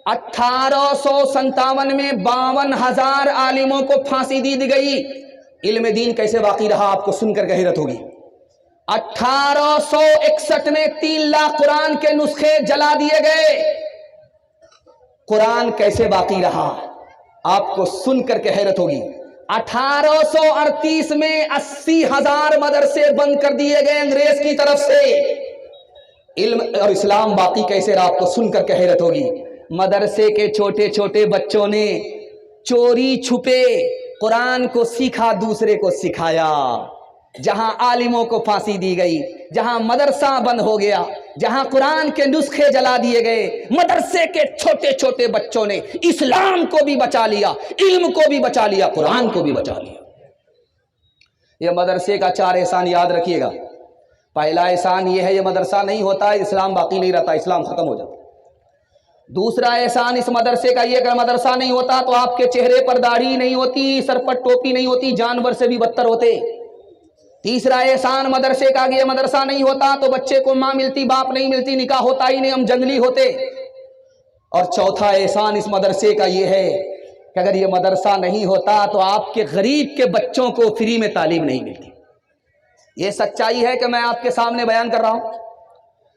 1857 में 52,000 आलिमों को फांसी दी गई। इल्म दीन कैसे बाकी रहा, आपको सुनकर हैरत होगी। 1861 में 3 लाख कुरान के नुस्खे जला दिए गए। कुरान कैसे बाकी रहा, आपको सुनकर के हैरत होगी। 1838 में 80,000 मदरसे बंद कर दिए गए अंग्रेज की तरफ से। इल्म और इस्लाम बाकी कैसे रहा, आपको सुनकर के हैरत होगी। मदरसे के छोटे छोटे बच्चों ने चोरी छुपे कुरान को सीखा, दूसरे को सिखाया। जहां आलिमों को फांसी दी गई, जहां मदरसा बंद हो गया, जहां कुरान के नुस्खे जला दिए गए, मदरसे के छोटे छोटे बच्चों ने इस्लाम को भी बचा लिया, इल्म को भी बचा लिया, कुरान को भी बचा लिया। यह मदरसे का 4 एहसान याद रखिएगा। पहला एहसान यह है, यह मदरसा नहीं होता इस्लाम बाकी नहीं रहता, इस्लाम खत्म हो जाता। दूसरा एहसान इस मदरसे का ये, अगर मदरसा नहीं होता तो आपके चेहरे पर दाढ़ी नहीं होती, सर पर टोपी नहीं होती, जानवर से भी बदतर होते। तीसरा एहसान मदरसे का, ये मदरसा नहीं होता तो बच्चे को माँ मिलती, बाप नहीं मिलती, निकाह होता ही नहीं, हम जंगली होते। और चौथा एहसान इस मदरसे का ये है कि अगर ये मदरसा नहीं होता तो आपके गरीब के बच्चों को फ्री में तालीम नहीं मिलती। ये सच्चाई है कि मैं आपके सामने बयान कर रहा हूं।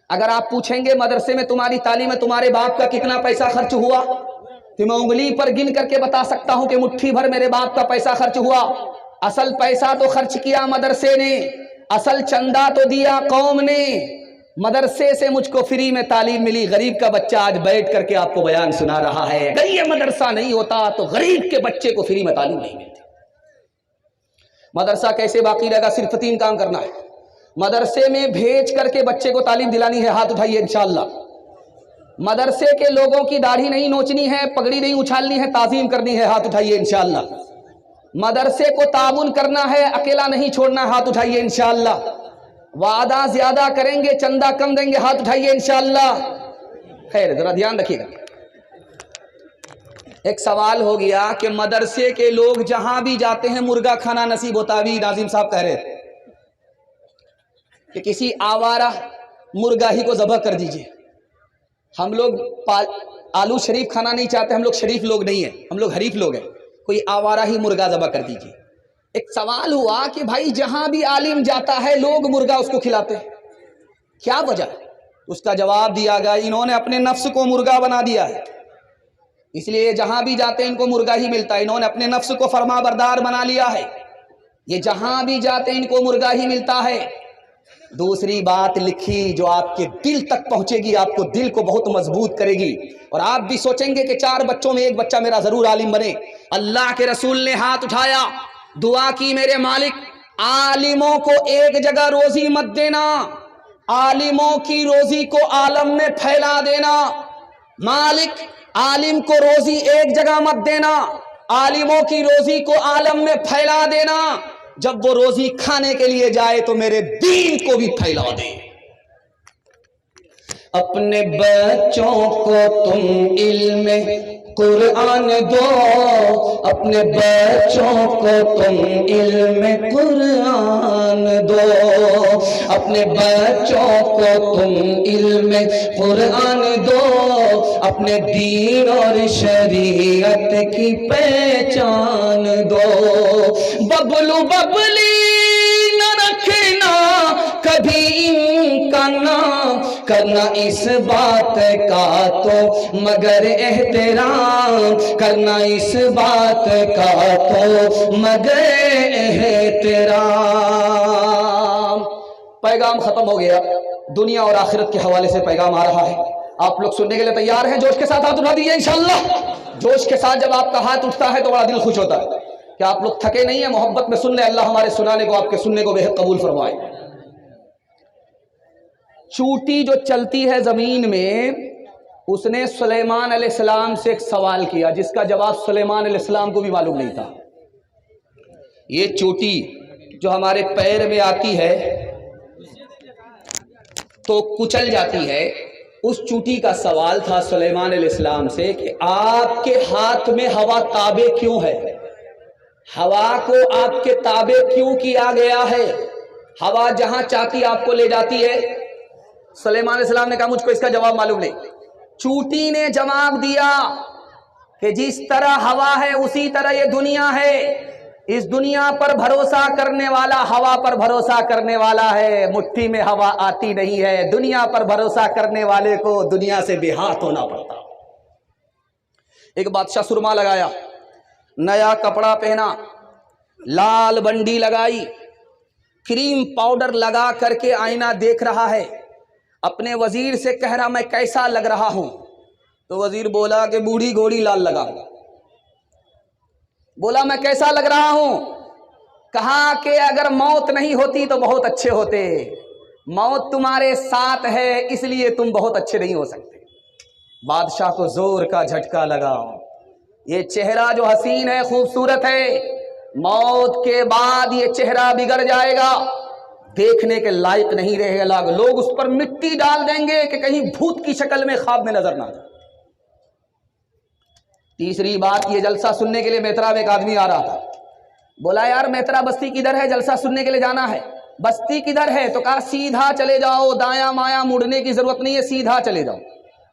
अगर आप पूछेंगे मदरसे में तुम्हारी तालीम में तुम्हारे बाप का कितना पैसा खर्च हुआ, तो मैं उंगली पर गिन करके बता सकता हूं कि मुट्ठी भर मेरे बाप का पैसा खर्च हुआ। असल पैसा तो खर्च किया मदरसे ने, असल चंदा तो दिया कौम ने। मदरसे से मुझको फ्री में तालीम मिली। गरीब का बच्चा आज बैठ करके आपको बयान सुना रहा है। अगर ये मदरसा नहीं होता तो गरीब के बच्चे को फ्री में तालीम नहीं मिलती। मदरसा कैसे बाकी रहेगा, सिर्फ 3 काम करना है। मदरसे में भेज करके बच्चे को तालीम दिलानी है, हाथ उठाइए इंशाअल्लाह। मदरसे के लोगों की दाढ़ी नहीं नोचनी है, पगड़ी नहीं उछालनी है, ताजीम करनी है, हाथ उठाइए इंशाअल्लाह। मदरसे को ताउन करना है, अकेला नहीं छोड़ना, हाथ उठाइए इंशाअल्लाह। वादा ज्यादा करेंगे, चंदा कम देंगे, हाथ उठाइए इंशाअल्लाह। खैर, जरा ध्यान रखिएगा। एक सवाल हो गया कि मदरसे के लोग जहां भी जाते हैं मुर्गा खाना नसीब होता। अभी नाजिम साहब कह रहे थे कि किसी आवारा मुर्गा ही को ज़बह कर दीजिए। हम लोग आलू शरीफ खाना नहीं चाहते, हम लोग शरीफ लोग नहीं हैं, हम लोग हरीफ लोग हैं। कोई आवारा ही मुर्गा ज़बह कर दीजिए। एक सवाल हुआ कि भाई जहां भी आलिम जाता है लोग मुर्गा उसको खिलाते हैं, क्या वजह? उसका जवाब दिया गया, इन्होंने अपने नफ्स को मुर्गा बना दिया है, इसलिए जहां भी जाते हैं इनको मुर्गा ही मिलता है। इन्होंने अपने नफ्स को फरमाबरदार बना लिया है, ये जहां भी जाते हैं इनको मुर्गा ही मिलता है। दूसरी बात लिखी जो आपके दिल तक पहुंचेगी, आपको दिल को बहुत मजबूत करेगी, और आप भी सोचेंगे कि 4 बच्चों में एक बच्चा मेरा जरूर आलिम बने। अल्लाह के रसूल ने हाथ उठाया, दुआ की, मेरे मालिक आलिमों को एक जगह रोजी मत देना, आलिमों की रोजी को आलम में फैला देना। मालिक आलिम को रोजी एक जगह मत देना, आलिमों की रोजी को आलम में फैला देना। जब वो रोजी खाने के लिए जाए तो मेरे दीन को भी फैला दे। अपने बच्चों को तुम इल्म कुरान दो, अपने बच्चों को तुम इल्म कुरान दो, अपने बच्चों को तुम इल्म कुरान दो, अपने दीन और शरीयत की पहचान दो। बबलू बबली न रखना कभी इनका नाम, करना इस बात का तो मगर एहतराम, करना इस बात का तो मगर एहतराम। पैगाम खत्म हो गया, दुनिया और आखिरत के हवाले से पैगाम आ रहा है। आप लोग सुनने के लिए तैयार हैं? जोश के साथ हाथ उठा दीजिए इंशाअल्लाह। जोश के साथ जब आपका हाथ उठता है तो बड़ा दिल खुश होता है कि आप लोग थके नहीं है, मोहब्बत में सुन ले। अल्लाह हमारे सुनाने को, आपके सुनने को बेहद कबूल फरमाए। चूटी जो चलती है जमीन में, उसने सुलेमान अलैहिस्सलाम से एक सवाल किया जिसका जवाब सुलेमान अलैहिस्सलाम को भी मालूम नहीं था। ये चूटी जो हमारे पैर में आती है तो कुचल जाती है, उस चूटी का सवाल था सुलेमान अलैहिस्सलाम से कि आपके हाथ में हवा ताबे क्यों है, हवा को आपके ताबे क्यों किया गया है, हवा जहां चाहती आपको ले जाती है। सुलेमान अलैहिस्सलाम ने कहा मुझको इसका जवाब मालूम नहीं। चूटी ने जवाब दिया कि जिस तरह हवा है उसी तरह ये दुनिया है, इस दुनिया पर भरोसा करने वाला हवा पर भरोसा करने वाला है, मुट्ठी में हवा आती नहीं है, दुनिया पर भरोसा करने वाले को दुनिया से बेहात होना पड़ता। एक बादशाह सुरमा लगाया, नया कपड़ा पहना, लाल बंडी लगाई, क्रीम पाउडर लगा करके आईना देख रहा है, अपने वजीर से कह रहा मैं कैसा लग रहा हूं। तो वजीर बोला कि बूढ़ी घोड़ी लाल लगा। बोला मैं कैसा लग रहा हूं? कहा कि अगर मौत नहीं होती तो बहुत अच्छे होते, मौत तुम्हारे साथ है इसलिए तुम बहुत अच्छे नहीं हो सकते। बादशाह को जोर का झटका लगा, ये चेहरा जो हसीन है, खूबसूरत है, मौत के बाद ये चेहरा बिगड़ जाएगा, देखने के लायक नहीं रहेगा, लोग उस पर मिट्टी डाल देंगे कि कहीं भूत की शक्ल में ख्वाब में नजर ना आए। तीसरी बात, ये जलसा सुनने के लिए मेतरा में एक आदमी आ रहा था। बोला यार मेतरा बस्ती किधर है, जलसा सुनने के लिए जाना है। बस्ती किधर है? तो कहा सीधा चले जाओ, दाया माया मुड़ने की जरूरत नहीं है, सीधा चले जाओ।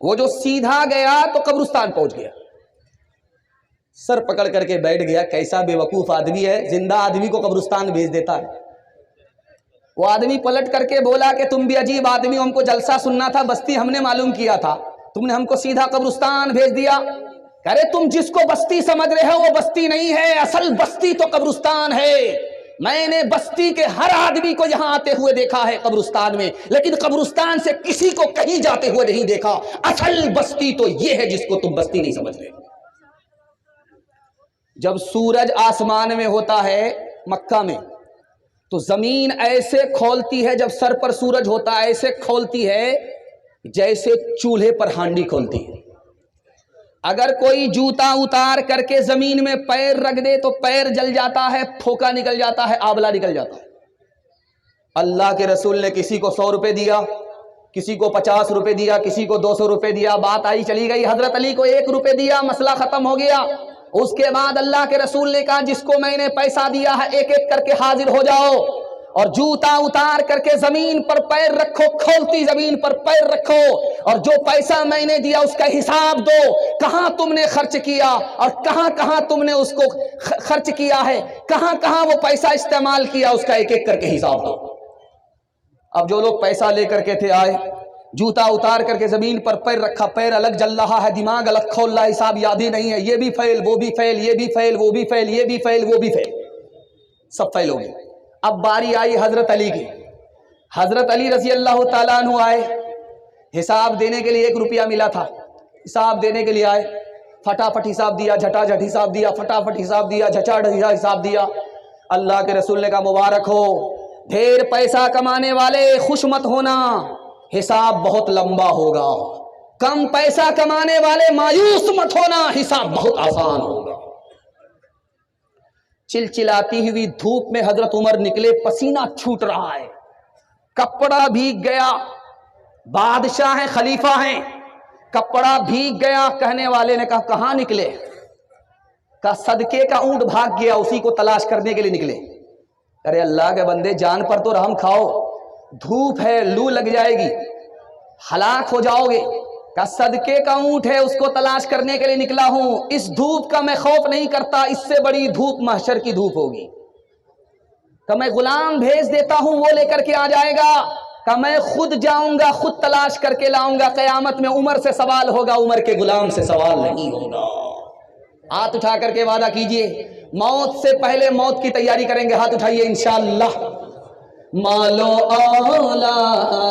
वो जो सीधा गया तो कब्रिस्तान पहुंच गया, सर पकड़ करके बैठ गया। कैसा बेवकूफ आदमी है, जिंदा आदमी को कब्रिस्तान भेज देता है। वो आदमी पलट करके बोला कि तुम भी अजीब आदमी हो, हमको जलसा सुनना था, बस्ती हमने मालूम किया था, तुमने हमको सीधा कब्रिस्तान भेज दिया। अरे तुम जिसको बस्ती समझ रहे हो वो बस्ती नहीं है, असल बस्ती तो कब्रिस्तान है। मैंने बस्ती के हर आदमी को यहां आते हुए देखा है कब्रिस्तान में, लेकिन कब्रिस्तान से किसी को कहीं जाते हुए नहीं देखा। असल बस्ती तो ये है जिसको तुम बस्ती नहीं समझ रहे। जब सूरज आसमान में होता है मक्का में, तो जमीन ऐसे खोलती है, जब सर पर सूरज होता है ऐसे खोलती है जैसे चूल्हे पर हांडी खोलती है। अगर कोई जूता उतार करके जमीन में पैर रख दे तो पैर जल जाता है, फोका निकल जाता है, आंवला निकल जाता है। अल्लाह के रसूल ने किसी को 100 रुपए दिया, किसी को 50 रुपए दिया, किसी को 200 रुपए दिया, बात आई चली गई। हजरत अली को 1 रुपए दिया, मसला खत्म हो गया। उसके बाद अल्लाह के रसूल ने कहा जिसको मैंने पैसा दिया है एक एक करके हाजिर हो जाओ और जूता उतार करके जमीन पर पैर रखो, खोलती जमीन पर पैर रखो, और जो पैसा मैंने दिया उसका हिसाब दो, कहां तुमने खर्च किया और कहां कहां तुमने उसको खर्च किया है, कहां कहां वो पैसा इस्तेमाल किया, उसका एक एक करके हिसाब दो। अब जो लोग पैसा लेकर के थे आए, जूता उतार करके जमीन पर पैर रखा, पैर अलग जल रहा है, दिमाग अलग खोल रहा है, हिसाब याद ही नहीं है, ये भी फेल, वो भी फेल, ये भी फेल, वो भी फेल, ये भी फेल, वो भी फेल, सब फेल हो गए। अब बारी आई हजरत अली की। हजरत अली रजी अल्लाह ताला अन्हु आए, हिसाब देने के लिए 1 रुपया मिला था, हिसाब देने के लिए आए, फटाफट हिसाब दिया, झटाझट हिसाब दिया, फटाफट हिसाब दिया, झटाझट हिसाब दिया। अल्लाह के रसूल ने कहा मुबारक हो, ढेर पैसा कमाने वाले खुश मत होना, हिसाब बहुत लंबा होगा। कम पैसा कमाने वाले मायूस मत होना, हिसाब बहुत आसान होगा। चिलचिलाती हुई धूप में हजरत उमर निकले, पसीना छूट रहा है, कपड़ा भीग गया, बादशाह हैं, खलीफा हैं, कपड़ा भीग गया। कहने वाले ने कहा कहां निकले? कहा सदके का ऊंट भाग गया, उसी को तलाश करने के लिए निकले। अरे अल्लाह के बंदे, जान पर तो रहम खाओ, धूप है, लू लग जाएगी, हलाक हो जाओगे। का सदके का ऊंट है, उसको तलाश करने के लिए निकला हूं, इस धूप का मैं खौफ नहीं करता, इससे बड़ी धूप महशर की धूप होगी। का मैं गुलाम भेज देता हूं, वो लेकर के आ जाएगा। का मैं खुद जाऊंगा, खुद तलाश करके लाऊंगा, कयामत में उमर से सवाल होगा, उमर के गुलाम से सवाल नहीं होगा। हाथ उठा करके वादा कीजिए, मौत से पहले मौत की तैयारी करेंगे। हाथ उठाइए इंशाअल्लाह। मालो औलाद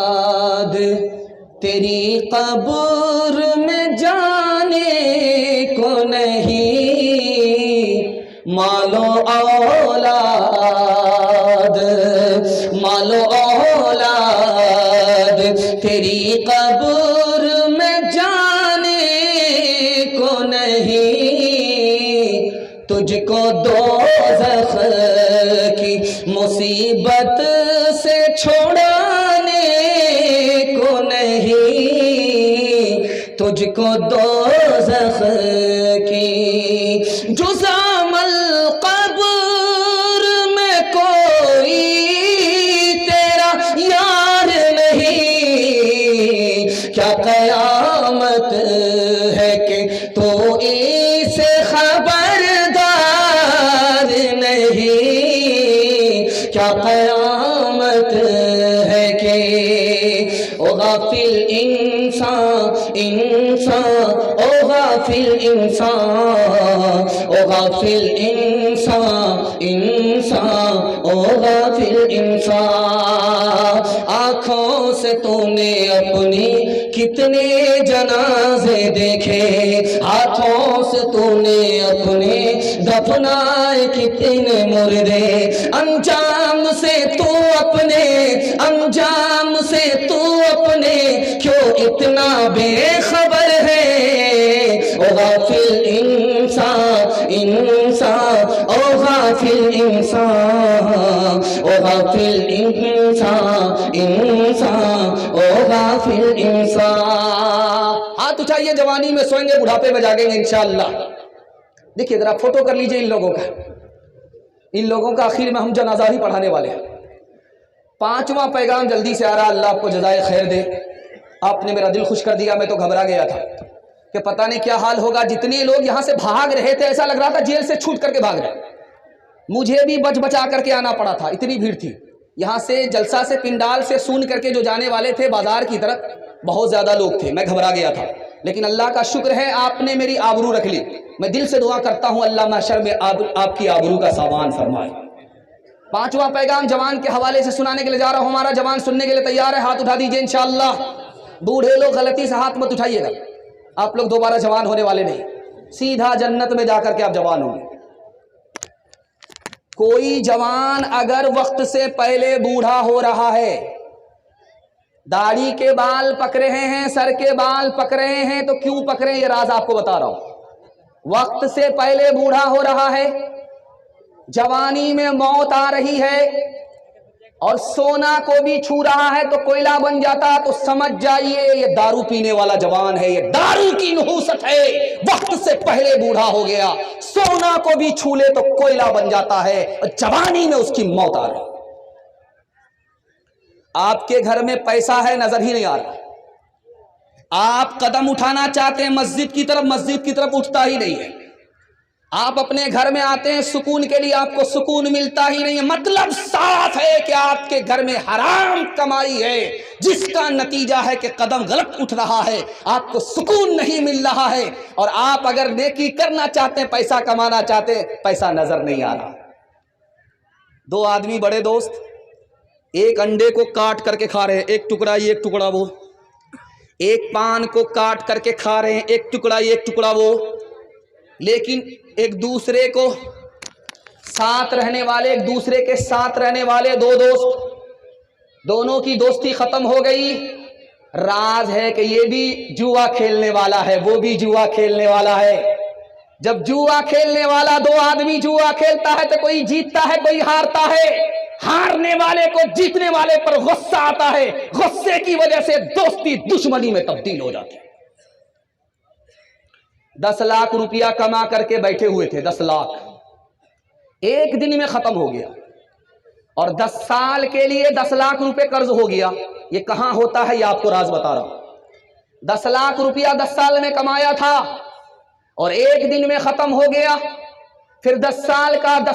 तेरी कब्र में जाने को नहीं, मालो औलाद, मालो औलाद तेरी कब्र में जाने को नहीं, तुझको दोज़ख की मुसीबत से छोड़ाने को नहीं, तुझको दोज़ख की जुज़ामल क़ब्र में कोई तेरा यार नहीं, क्या क़यामत तो इससे खबरदार नहीं, क्या क़यामत है कि ओ गाफिल इंसान, इंसान ओ गाफिल इंसान, ओ गाफिल इंसान, इंसान ओ गाफिल इंसान। आँखों से तूने अपनी कितने जनाजे देखे, हाथों से तूने अपने दफनाए कितने मुर्दे, अंजाम से तू अपने, अंजाम से तू अपने क्यों इतना बेखबर है। ओ गाफिल इंसान, इंसान ओ गाफिल इंसान, ओ गाफिल इंसान, इंसान ओ गाफिल इंसान। हाथ उठाइए, जवानी में सोएंगे बुढ़ापे में जागेंगे इंशाअल्लाह। देखिए जरा फोटो कर लीजिए इन लोगों का, इन लोगों का आखिर में हम जनाजा ही पढ़ाने वाले हैं। 5वां पैगाम जल्दी से आ रहा, अल्लाह आपको जज़ाए खैर दे। आपने मेरा दिल खुश कर दिया, मैं तो घबरा गया था कि पता नहीं क्या हाल होगा। जितने लोग यहाँ से भाग रहे थे ऐसा लग रहा था जेल से छूट करके भाग रहे। मुझे भी बच बचा करके आना पड़ा था, इतनी भीड़ थी। यहाँ से जलसा से पिंडाल से सुन करके जो जाने वाले थे बाजार की तरफ, बहुत ज़्यादा लोग थे, मैं घबरा गया था। लेकिन अल्लाह का शुक्र है आपने मेरी आबरू रख ली। मैं दिल से दुआ करता हूँ अल्लाह महशर में आपकी आबरू का सामान फरमाए। 5वां पैगाम जवान के हवाले से सुनाने के लिए जा रहा हूँ। हमारा जवान सुनने के लिए तैयार है? हाथ उठा दीजिए इंशाअल्लाह। बूढ़े लोग गलती से हाथ मत उठाइएगा, आप लोग दोबारा जवान होने वाले नहीं, सीधा जन्नत में जाकर के आप जवान होंगे। कोई जवान अगर वक्त से पहले बूढ़ा हो रहा है, दाढ़ी के बाल पक रहे हैं, सर के बाल पक रहे हैं, तो क्यों पक रहे हैं ये राज आपको बता रहा हूं। वक्त से पहले बूढ़ा हो रहा है, जवानी में मौत आ रही है और सोना को भी छू रहा है तो कोयला बन जाता, तो समझ जाइए ये दारू पीने वाला जवान है, ये दारू की नहूसत है। वक्त से पहले बूढ़ा हो गया, सोना को भी छू ले तो कोयला बन जाता है और जवानी में उसकी मौत आ रही। आपके घर में पैसा है, नजर ही नहीं आ रहा। आप कदम उठाना चाहते हैं मस्जिद की तरफ उठता ही नहीं है। आप अपने घर में आते हैं सुकून के लिए, आपको सुकून मिलता ही नहीं है। मतलब साफ है कि आपके घर में हराम कमाई है, जिसका नतीजा है कि कदम गलत उठ रहा है, आपको सुकून नहीं मिल रहा है। और आप अगर नेकी करना चाहते हैं, पैसा कमाना चाहते हैं, पैसा नजर नहीं आ रहा। 2 आदमी बड़े दोस्त एक अंडे को काट करके खा रहे हैं, एक टुकड़ा ये एक टुकड़ा वो। एक पान को काट करके खा रहे हैं, एक टुकड़ा ये एक टुकड़ा वो। लेकिन एक दूसरे को साथ रहने वाले, एक दूसरे के साथ रहने वाले 2 दोस्त, दोनों की दोस्ती खत्म हो गई। राज है कि ये भी जुआ खेलने वाला है, वो भी जुआ खेलने वाला है। जब जुआ खेलने वाला 2 आदमी जुआ खेलता है तो कोई जीतता है, कोई हारता है। हारने वाले को जीतने वाले पर गुस्सा आता है, गुस्से की वजह से दोस्ती दुश्मनी में तब्दील हो जाती है। 10 लाख रुपया कमा करके बैठे हुए थे, 10 लाख एक दिन में खत्म हो गया। और 10 साल के लिए 10 लाख रुपए कर्ज हो गया। ये कहां होता है, ये आपको राज बता रहा हूं। 10 लाख रुपया 10 साल में कमाया था और एक दिन में खत्म हो गया। फिर 10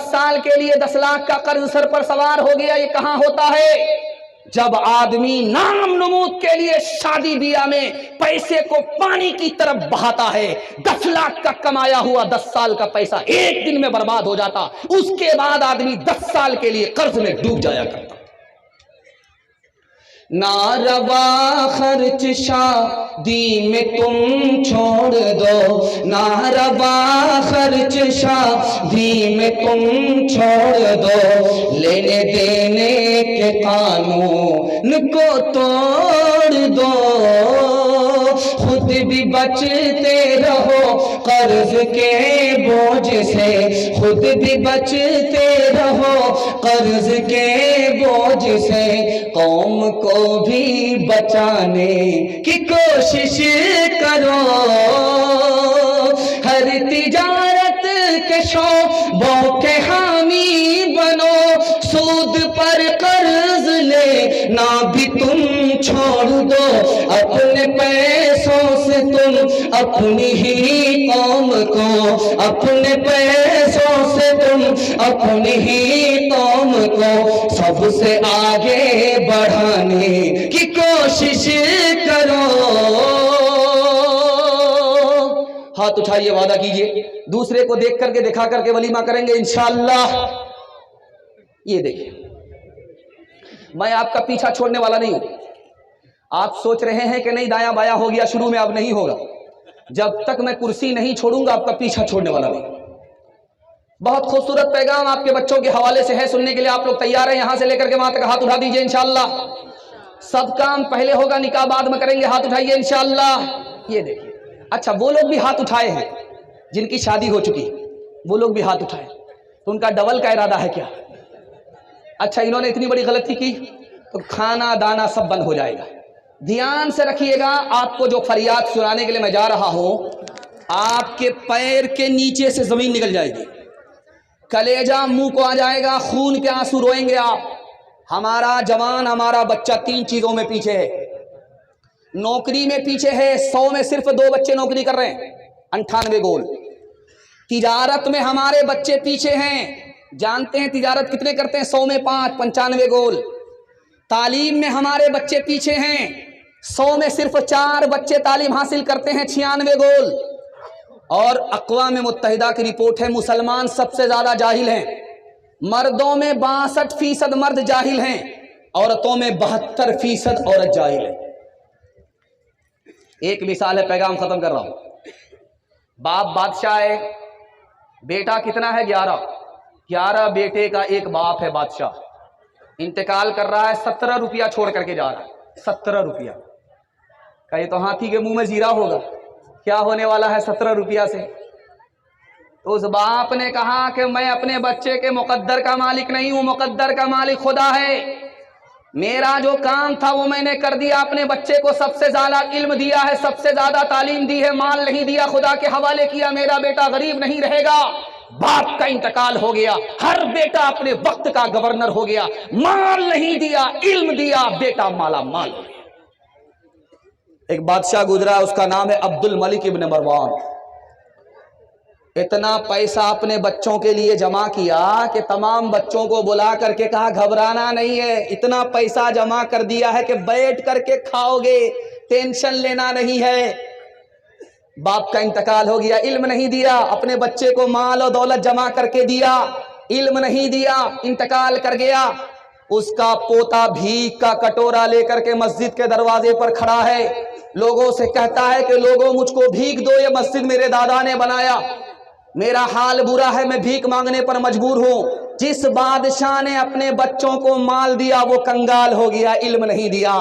साल के लिए 10 लाख का कर्ज सर पर सवार हो गया। ये कहां होता है, जब आदमी नाम नमूद के लिए शादी ब्याह में पैसे को पानी की तरफ बहाता है। 10 लाख का कमाया हुआ 10 साल का पैसा एक दिन में बर्बाद हो जाता। उसके बाद आदमी 10 साल के लिए कर्ज में डूब जाया करता। नारवा खर्च शादी में तुम छोड़ दो, नारवा खर्च शादी में तुम छोड़ दो, लेने देने के कानून को तोड़ दो, खुद भी बचते रहो कर्ज के बोझ से, खुद भी बचते रहो कर्ज के बोझ से, कौम को भी बचाने की कोशिश करो। हर तिजारत के शोबों के हामी बनो, सूद पर कर्ज ले ना भी तुम छोड़ दो, अपने पैसों से तुम अपनी ही कौम को, अपने पैसों से तुम अपनी ही कौम को सबसे आगे बढ़ाने की कोशिश करो। हाथ उठाइए, वादा कीजिए, दूसरे को देख करके दिखा करके वलीमा करेंगे इंशाअल्लाह। ये देखिए, मैं आपका पीछा छोड़ने वाला नहीं हूं। आप सोच रहे हैं कि नहीं दायां बायां हो गया शुरू में, अब नहीं होगा। जब तक मैं कुर्सी नहीं छोड़ूंगा आपका पीछा छोड़ने वाला नहीं। बहुत खूबसूरत पैगाम आपके बच्चों के हवाले से है, सुनने के लिए आप लोग तैयार हैं? यहां से लेकर के वहां तक हाथ उठा दीजिए इंशाअल्लाह। सब काम पहले होगा, निकाह बाद में करेंगे। हाथ उठाइए इंशाअल्लाह। ये देखिए, अच्छा वो लोग भी हाथ उठाए हैं जिनकी शादी हो चुकी, वो लोग भी हाथ उठाए, तो उनका डबल का इरादा है क्या? अच्छा, इन्होंने इतनी बड़ी गलती की तो खाना दाना सब बंद हो जाएगा। ध्यान से रखिएगा, आपको जो फरियाद सुनाने के लिए मैं जा रहा हूं, आपके पैर के नीचे से जमीन निकल जाएगी, कलेजा मुंह को आ जाएगा, खून के आंसू रोएंगे आप। हमारा जवान, हमारा बच्चा 3 चीजों में पीछे है। नौकरी में पीछे है, 100 में सिर्फ 2 बच्चे नौकरी कर रहे हैं, 98 गोल। तिजारत में हमारे बच्चे पीछे हैं, जानते हैं तिजारत कितने करते हैं? 100 में 5, 95 गोल। तालीम में हमारे बच्चे पीछे हैं, 100 में सिर्फ 4 बच्चे तालीम हासिल करते हैं, 96 गोल। और अक़वाम मुत्तहिदा की रिपोर्ट है, मुसलमान सबसे ज्यादा जाहिल हैं। मर्दों में 62% मर्द जाहिल हैं, औरतों में 72% औरत जाहिल है। एक मिसाल है, पैगाम खत्म कर रहा हूं। बाप बादशाह है, बेटा कितना है? 11 बेटे का एक बाप है बादशाह। इंतकाल कर रहा है, 17 रुपया छोड़ करके जा रहा है। 17 रुपया, कहे तो हाथी के मुंह में जीरा होगा। क्या होने वाला है 17 रुपया से? तो उस बाप ने कहा कि मैं अपने बच्चे के मुकद्दर का मालिक नहीं हूं, मुकद्दर का मालिक खुदा है। मेरा जो काम था वो मैंने कर दिया, अपने बच्चे को सबसे ज्यादा इल्म दिया है, सबसे ज्यादा तालीम दी है, माल नहीं दिया, खुदा के हवाले किया। मेरा बेटा गरीब नहीं रहेगा। बाप का इंतकाल हो गया, हर बेटा अपने वक्त का गवर्नर हो गया। माल नहीं दिया, इल्म दिया, बेटा माला माल हो गया। एक बादशाह गुजरा, उसका नाम है अब्दुल मलिक इब्न मरवान। इतना पैसा अपने बच्चों के लिए जमा किया कि तमाम बच्चों को बुला करके कहा घबराना नहीं है, इतना पैसा जमा कर दिया है कि बैठ करके खाओगे, टेंशन लेना नहीं है। बाप का इंतकाल हो गया, इल्म नहीं दिया, अपने बच्चे को माल और दौलत जमा करके दिया, इल्म नहीं दिया, इंतकाल कर गया। उसका पोता भीख का कटोरा लेकर के मस्जिद के दरवाजे पर खड़ा है, लोगों से कहता है कि लोगों मुझको भीख दो, ये मस्जिद मेरे दादा ने बनाया, मेरा हाल बुरा है, मैं भीख मांगने पर मजबूर हूं। जिस बादशाह ने अपने बच्चों को माल दिया वो कंगाल हो गया, इल्म नहीं दिया।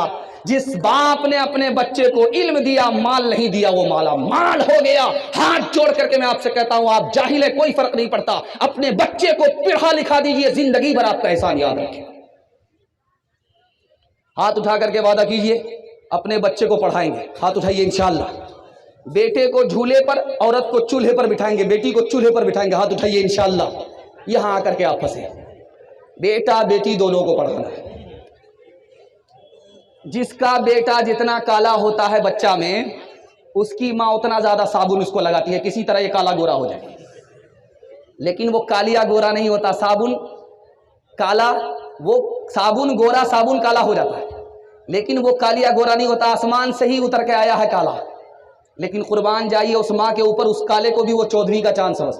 जिस बाप ने अपने बच्चे को इल्म दिया, माल नहीं दिया, वो माला माल हो गया। हाथ जोड़ करके मैं आपसे कहता हूं, आप जाहिल है, कोई फर्क नहीं पड़ता, अपने बच्चे को पढ़ा लिखा दीजिए, जिंदगी भर आपका एहसान याद रखें। हाथ उठा करके वादा कीजिए अपने बच्चे को पढ़ाएंगे। हाथ उठाइए इंशाअल्लाह। बेटे को झूले पर, औरत को चूल्हे पर बिठाएंगे, बेटी को चूल्हे पर बिठाएंगे। हाथ उठाइए इंशाअल्लाह। यहां आकर के आप फंसे। बेटा बेटी दोनों को पढ़ाना है। जिसका बेटा जितना काला होता है बच्चा में, उसकी माँ उतना ज्यादा साबुन उसको लगाती है, किसी तरह ये काला गोरा हो जाए। लेकिन वो कालिया गोरा नहीं होता, साबुन काला, वो साबुन गोरा, साबुन काला हो जाता है, लेकिन वो कालिया गोरा नहीं होता, आसमान से ही उतर के आया है काला। लेकिन कुर्बान जाइए उस माँ के ऊपर, उस काले को भी वो 14वीं का चांद समझ।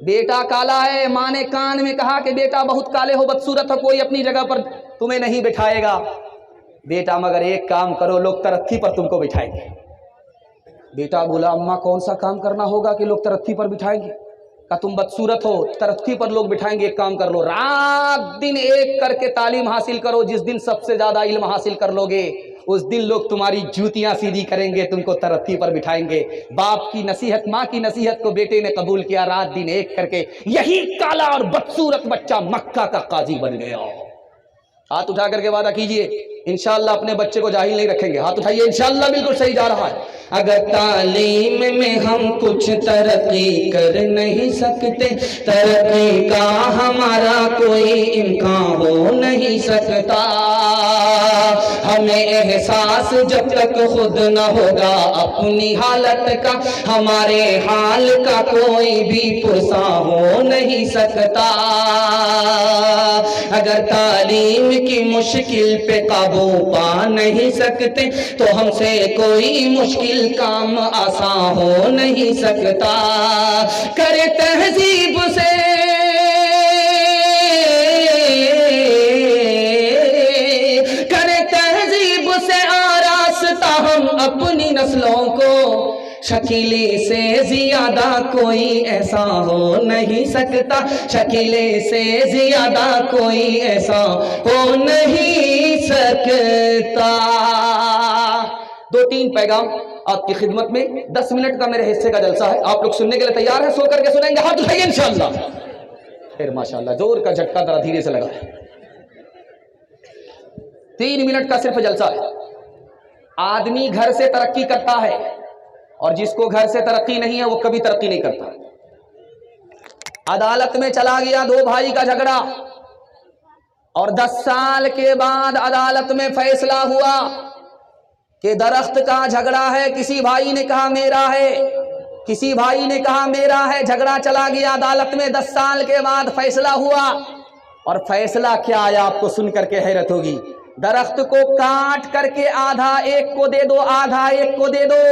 बेटा काला है, माँ ने कान में कहा कि बेटा बहुत काले हो, बदसूरत हो, कोई अपनी जगह पर तुम्हें नहीं बिठाएगा। बेटा मगर एक काम करो, लोग तरक्की पर तुमको बिठाएंगे। बेटा बोला अम्मा कौन सा काम करना होगा कि लोग तरक्की पर बिठाएंगे? का तुम बदसूरत हो, तरक्की पर लोग बिठाएंगे, एक काम कर लो, रात दिन एक करके तालीम हासिल करो। जिस दिन सबसे ज्यादा इल्म हासिल कर लोगे उस दिन लोग तुम्हारी जूतियां सीधी करेंगे, तुमको तरक्की पर बिठाएंगे। बाप की नसीहत, माँ की नसीहत को बेटे ने कबूल किया, रात दिन एक करके यही काला और बदसूरत बच्चा मक्का का काजी बन गया। हाथ उठा करके वादा कीजिए इंशाअल्लाह अपने बच्चे को जाहिल नहीं रखेंगे। हाथ उठाइए इंशाअल्लाह, बिल्कुल सही जा रहा है। اگر تعلیم میں ہم کچھ ترقی کر نہیں سکتے، ترقی کا ہمارا کوئی امکان ہو نہیں سکتا۔ ہمیں احساس جب تک خود نہ ہوگا اپنی حالت کا، ہمارے حال کا کوئی بھی پرساں ہو نہیں سکتا۔ اگر تعلیم کی مشکل پہ قابو پا نہیں سکتے تو ہم سے کوئی مشکل کام آسان ہو نہیں سکتا۔ کرے تہذیب سے ہم اپنی نسلوں کو، شکیلے سے زیادہ کوئی ایسا ہو نہیں سکتا، شکیلے سے زیادہ کوئی ایسا ہو نہیں سکتا۔ 2-3 پیغام آپ کی خدمت میں، 10 منٹ کا میرے حصے کا جلسہ ہے، آپ لوگ سننے کے لیے تیار ہیں؟ سو کر کے سنیں گے؟ ہاتھ اٹھائیے انشاءاللہ۔ پھر ماشاءاللہ زور کا جھٹکا ذرا دھیرے سے لگا ہے۔ 3 منٹ کا صرف جلسہ ہے۔ آدمی گھر سے ترقی کرتا ہے، اور جس کو گھر سے ترقی نہیں ہے وہ کبھی ترقی نہیں کرتا۔ عدالت میں چلا گیا 2 بھائی کا جھگڑا، اور 10 سال کے بعد عدالت میں فیصلہ ہوا کہ درخت کا جھگڑا ہے، کسی بھائی نے کہا میرا ہے، کسی بھائی نے کہا میرا ہے، جھگڑا چلا گیا عدالت میں، 10 سال کے بعد فیصلہ ہوا۔ اور فیصلہ کیا آیا آپ کو سن کر کے حیرت ہوگی۔ درخت کو کاٹ کر کے آدھا ایک کو دے دو، آدھا ایک کو دے دو۔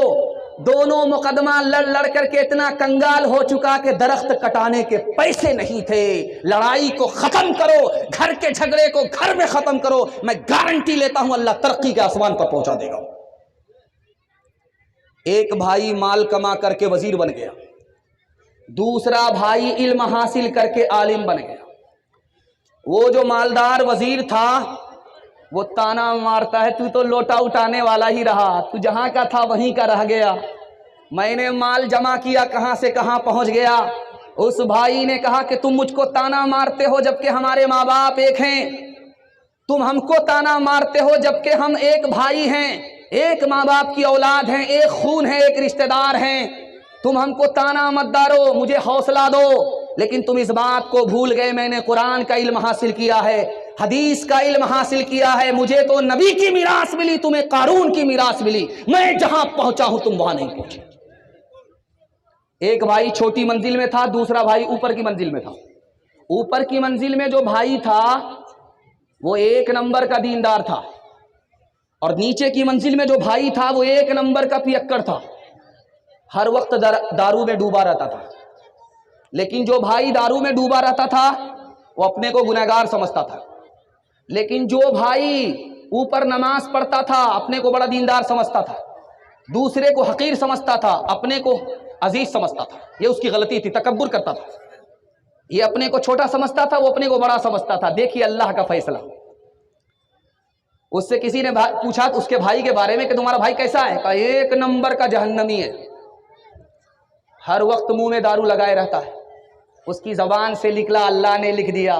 دونوں مقدمہ لڑ لڑ کر کے اتنا کنگال ہو چکا کہ درخت کٹانے کے پیسے نہیں تھے۔ لڑائی کو ختم کرو، گھر کے جھگڑے کو گھر میں ختم کرو، میں گارنٹی لیتا ہوں اللہ ترقی کے آسمان پر پہنچا دے گا۔ ایک بھائی مال کما کر کے وزیر بن گیا، دوسرا بھائی علم حاصل کر کے عالم بن گیا۔ وہ جو مالدار وزیر تھا وہ تانا مارتا ہے، تو لوٹا اٹھانے والا ہی رہا، تو جہاں کا تھا وہیں کا رہ گیا، میں نے مال جمع کیا کہاں سے کہاں پہنچ گیا۔ اس بھائی نے کہا کہ تم مجھ کو تانا مارتے ہو جبکہ ہمارے ماں باپ ایک ہیں، تم ہم کو تانا مارتے ہو جبکہ ہم ایک بھائی ہیں، ایک ماں باپ کی اولاد ہیں، ایک خون ہے، ایک رشتہ دار ہیں، تم ہم کو تانا مت ڈالو، مجھے حوصلہ دو۔ لیکن تم اس بات کو بھول گئے میں نے قرآن کا علم حاصل کیا ہے، حدیث کا علم حاصل کیا ہے، مجھے تو نبی کی میراث ملی، تمہیں قارون کی میراث ملی، میں جہاں پہنچا ہوں تم وہاں نہیں پہنچے۔ ایک بھائی چھوٹی منزل میں تھا، دوسرا بھائی اوپر کی منزل میں تھا۔ اوپر کی منزل میں جو بھائی تھا وہ 1 نمبر کا دیندار تھا، اور نیچے کی منزل میں جو بھائی تھا وہ 1 نمبر کا پیکڑ تھا، ہر وقت دارو میں ڈوبا رہتا تھا۔ لیکن جو بھائی دارو میں ڈوبا رہتا تھا وہ اپنے کو گنہگار سمجھتا تھا، لیکن جو بھائی اوپر نماز پڑھتا تھا اپنے کو بڑا دیندار سمجھتا تھا، دوسرے کو حقیر سمجھتا تھا، اپنے کو عزیز سمجھتا تھا۔ یہ اس کی غلطی تھی، تکبر کرتا تھا، یہ اپنے کو چھوٹا سمجھتا تھا، وہ اپنے کو بڑا سمجھتا تھا۔ دیکھیے اللہ کا فیصلہ۔ اس سے کسی نے پوچھا اس کے بھائی کے بارے میں کہ تمہارا بھائی کیسا ہے؟ کہا 1 نمبر کا جہنمی ہے، ہر وقت منہ میں دارو لگائے رہتا ہے۔ اس کی زبان سے نکلا اللہ نے لکھ دیا۔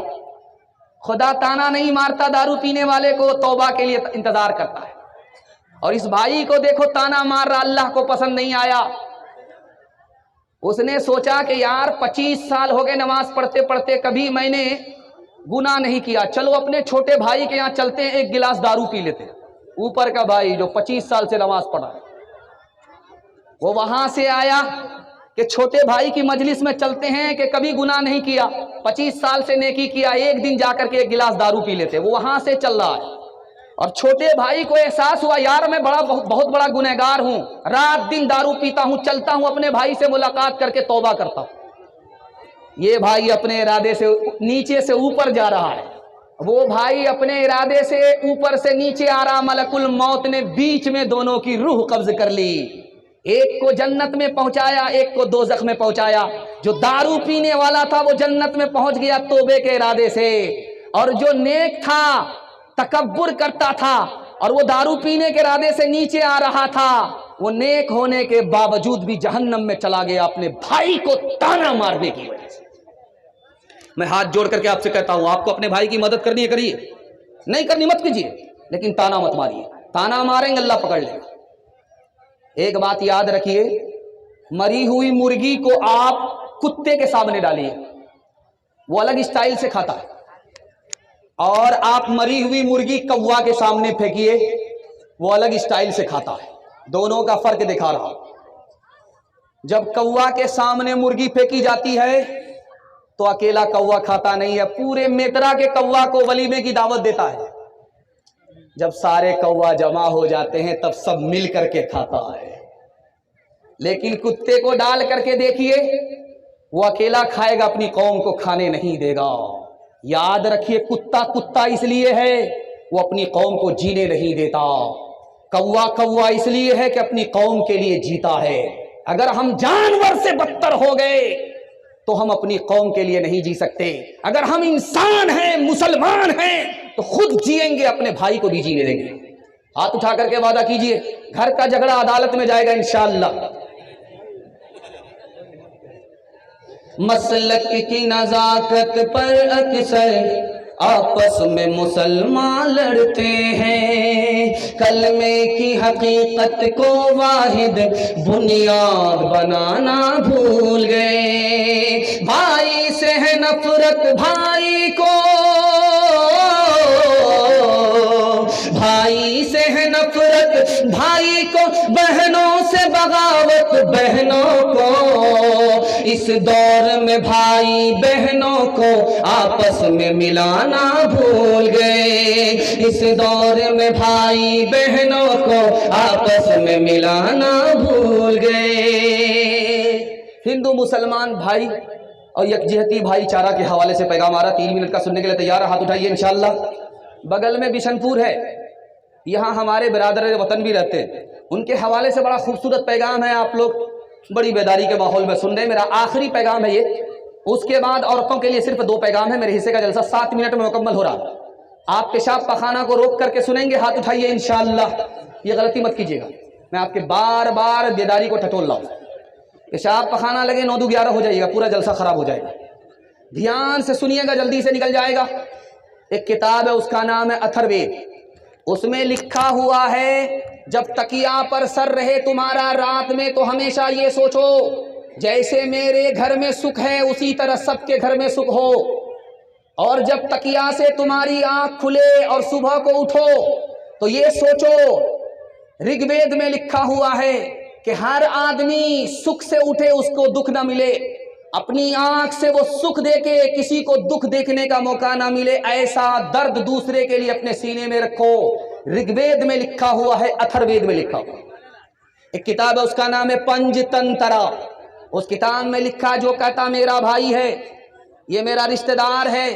خدا تانا نہیں مارتا دارو پینے والے کو، توبہ کے لیے انتظار کرتا ہے۔ اور اس بھائی کو دیکھو تانا مار رہا، اللہ کو پسند نہیں آیا۔ اس نے سوچا کہ یار 25 سال ہو گئے نماز پڑھتے پڑھتے، کبھی میں نے گناہ نہیں کیا، چلو اپنے چھوٹے بھائی کے یہاں چلتے ہیں، 1 گلاس دارو پی لیتے ہیں۔ اوپر کا بھائی جو 25 سال سے نماز پڑھا ہے وہ وہاں سے آیا کہ چھوٹے بھائی کی مجلس میں چلتے ہیں کہ کبھی گناہ نہیں کیا، 25 سال سے نیکی کیا، ایک دن جا کر کے 1 گلاس دارو پی لیتے۔ وہ وہاں سے چل رہا ہے، اور چھوٹے بھائی کو احساس ہوا یار میں بہت بڑا گنہگار ہوں، رات دن دارو پیتا ہوں، چلتا ہوں اپنے بھائی سے ملاقات کر کے توبہ کرتا ہوں۔ یہ بھائی اپنے ارادے سے نیچے سے اوپر جا رہا ہے، وہ بھائی اپنے ارادے سے اوپر سے نیچے آ رہا، ملک الموت نے بیچ میں دونوں کی روح قبض کر لی، ایک کو جنت میں پہنچایا، ایک کو دوزخ میں پہنچایا۔ جو دارو پینے والا تھا وہ جنت میں پہنچ گیا توبے کے ارادے سے، اور جو نیک تھا تکبر کرتا تھا اور وہ دارو پینے کے ارادے سے نیچے آ رہا تھا، وہ نیک ہونے کے باوجود بھی جہنم میں چلا گیا اپنے بھائی کو تانا مارنے کی وجہ سے۔ میں ہاتھ جوڑ کر کے آپ سے کہتا ہوں، آپ کو اپنے بھائی کی مدد کرنی ہے کریے، نہیں کرنی مت کیجیے، لیکن تانا مت ماریے، تانا ماریں گے اللہ پکڑ لے گا۔ ایک بات یاد رکھیے، مری ہوئی مرغی کو آپ کتے کے سامنے ڈالیے، وہ الگ اسٹائل سے کھاتا ہے، اور آپ مری ہوئی مرغی کوا کے سامنے پھینکیے، وہ الگ اسٹائل سے کھاتا ہے۔ دونوں کا فرق دکھا رہا۔ جب کوا کے سامنے مرغی پھینکی جاتی ہے تو اکیلا کوا کھاتا نہیں ہے، پورے میترا کے کوا کو ولیمے کی دعوت دیتا ہے۔ جب سارے کوا جمع ہو جاتے ہیں تب سب مل کر کے کھاتا ہے۔ لیکن کتے کو ڈال کر کے دیکھیے، وہ اکیلا کھائے گا، اپنی قوم کو کھانے نہیں دے گا۔ یاد رکھیے، کتا کتا اس لیے ہے وہ اپنی قوم کو جینے نہیں دیتا، کوا کوا اس لیے ہے کہ اپنی قوم کے لیے جیتا ہے۔ اگر ہم جانور سے بدتر ہو گئے تو ہم اپنی قوم کے لیے نہیں جی سکتے۔ اگر ہم انسان ہیں، مسلمان ہیں، تو خود جیئیں گے، اپنے بھائی کو بھی جینے دیں گے۔ ہاتھ اٹھا کر کے وعدہ کیجئے، گھر کا جھگڑا عدالت میں جائے گا انشاءاللہ۔ مسلک کی نزاکت پر اکثر آپس میں مسلمان لڑتے ہیں، کلمے کی حقیقت کو واحد بنیاد بنانا بھول گئے۔ بھائی سے ہے نفرت بھائی کو، بھائی سے ہے نفرت بھائی کو، بہنوں سے بغاوت بہنوں کو۔ اس دور میں بھائی بہنوں کو آپس میں ملانا بھول گئے، اس دور میں بھائی بہنوں کو آپس میں ملانا بھول گئے۔ ہندو مسلمان بھائی اور یکجہتی بھائی چارہ کے حوالے سے پیغام آ رہا، 3 منٹ کا سننے کے لیے تیار ہے؟ ہاتھ اٹھائیے انشاءاللہ۔ بغل میں بشن پور ہے، یہاں ہمارے برادر وطن بھی رہتے ہیں، ان کے حوالے سے بڑا خوبصورت پیغام ہے، آپ لوگ بڑی بیداری کے ماحول میں سن رہے ہیں۔ میرا آخری پیغام ہے یہ، اس کے بعد عورتوں کے لیے صرف 2 پیغام ہے۔ میرے حصے کا جلسہ 7 منٹ میں مکمل ہو رہا۔ آپ پیشاب پخانہ کو روک کر کے سنیں گے، ہاتھ اٹھائیے انشاءاللہ۔ یہ غلطی مت کیجیے گا، میں آپ کے بار بار بیداری کو ٹٹول رہا ہوں۔ پیشاب پخانہ لگے 9 2 11 ہو جائے گا، پورا جلسہ خراب ہو جائے گا۔ دھیان سے سنیے گا، جلدی سے نکل جائے گا۔ ایک کتاب ہے، اس کا نام ہے اتھر وید، اس میں لکھا ہوا ہے جب تکیہ پر سر رہے تمہارا رات میں تو ہمیشہ یہ سوچو جیسے میرے گھر میں سکھ ہے اسی طرح سب کے گھر میں سکھ ہو، اور جب تکیہ سے تمہاری آنکھ کھلے اور صبح کو اٹھو تو یہ سوچو، رگ وید میں لکھا ہوا ہے کہ ہر آدمی سکھ سے اٹھے اس کو دکھ نہ ملے، اپنی آنکھ سے وہ سکھ دیکھے کسی کو دکھ دیکھنے کا موقع نہ ملے، ایسا درد دوسرے کے لیے اپنے سینے میں رکھو۔ رگ وید میں لکھا ہوا ہے، اتھر وید میں لکھا ہوا۔ ایک کتاب ہے، اس کا نام ہے پنج تنترا، اس کتاب میں لکھا جو کہتا میرا بھائی ہے، یہ میرا رشتہ دار ہے،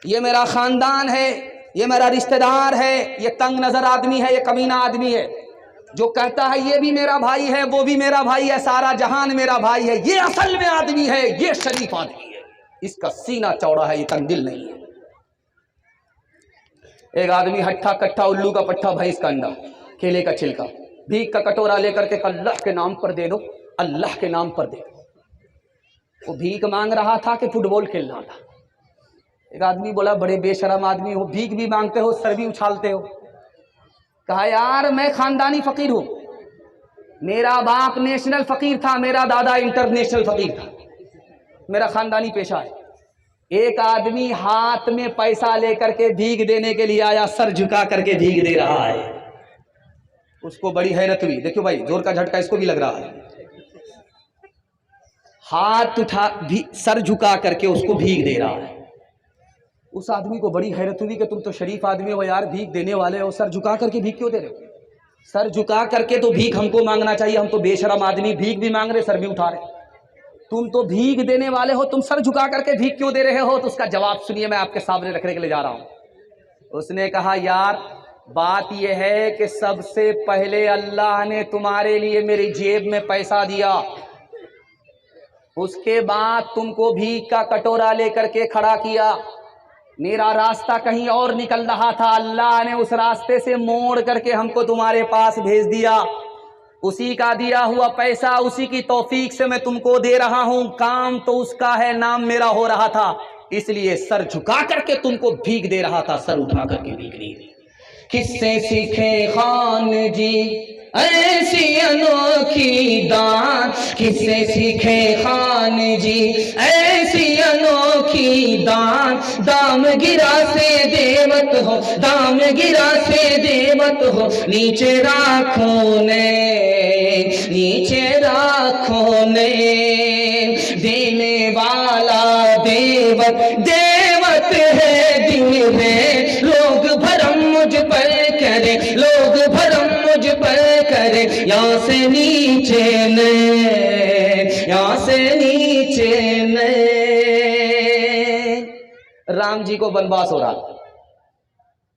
یہ میرا خاندان ہے، یہ میرا رشتہ دار ہے، یہ تنگ نظر آدمی ہے، یہ کمینہ آدمی ہے، جو کہتا ہے یہ بھی میرا بھائی ہے، وہ بھی میرا بھائی ہے، سارا جہان میرا بھائی ہے، یہ اصل میں آدمی ہے، یہ شریف آدمی ہے، اس کا سینہ چوڑا ہے، یہ تنگ دل نہیں ہے۔ ایک آدمی ہٹھا کٹھا الو کا پٹھا بھینس کا انڈا کیلے کا چھلکا بھیک کا کٹورا لے کر کے اللہ کے نام پر دے دو، اللہ کے نام پر دے دو۔ وہ بھیک مانگ رہا تھا کہ فٹ بال کھیل رہا تھا۔ ایک آدمی بولا بڑے بے شرم آدمی ہو، بھیک بھی مانگتے ہو، سر بھی اچھالتے ہو۔ کہا یار میں خاندانی فقیر ہوں، میرا باپ نیشنل فقیر تھا، میرا دادا انٹرنیشنل فقیر تھا، میرا خاندانی پیشہ ہے۔ ایک آدمی ہاتھ میں پیسہ لے کر کے بھیک دینے کے لیے آیا، سر جھکا کر کے بھیک دے رہا ہے۔ اس کو بڑی حیرت ہوئی، دیکھو بھائی زور کا جھٹکا اس کو بھی لگ رہا ہے۔ ہاتھ اٹھا سر جھکا کر کے اس کو بھیک دے رہا ہے۔ اس آدمی کو بڑی حیرت ہوئی کہ تم تو شریف آدمی ہو یار، بھیک دینے والے ہو، سر جھکا کر کے بھیک کیوں دے رہے ہو؟ سر جھکا کر کے تو بھیک ہم کو مانگنا چاہیے، ہم تو بے شرم آدمی، بھیک بھی مانگ رہے، سر بھی اٹھا رہے، تم تو بھیک دینے والے ہو، تم سر جھکا کر کے بھیک کیوں دے رہے ہو؟ تو اس کا جواب سنیے، میں آپ کے سامنے رکھنے کے لیے جا رہا ہوں۔ اس نے کہا یار بات یہ ہے کہ سب سے پہلے اللہ نے تمہارے لیے میری جیب میں پیسہ دیا، اس کے بعد تم کو بھیک کا کٹورا لے کر کے کھڑا کیا، میرا راستہ کہیں اور نکل رہا تھا، اللہ نے اس راستے سے موڑ کر کے ہم کو تمہارے پاس بھیج دیا، اسی کا دیا ہوا پیسہ، اسی کی توفیق سے میں تم کو دے رہا ہوں، کام تو اس کا ہے، نام میرا ہو رہا تھا، اس لیے سر جھکا کر کے تم کو بھیک دے رہا تھا، سر اٹھا کر کے بھیک نہیں دی۔ کس سے سیکھے خان جی ایسی انوکھی دان کسے سیکھے خان جی، ایسی انوکھی دان دام گرا سے دیوت ہو، دام گرا سے دیوت ہو، نیچے راکھوں نے، نیچے راکھوں نے، دینے والا دیوت دیوت ہے دل میں، لوگ بھرم مجھ پر کرے، لوگ بھرم مجھ پر کرے، یہاں سے نیچے نے، یہاں سے نیچے نے۔ رام جی کو بنواس ہو رہا،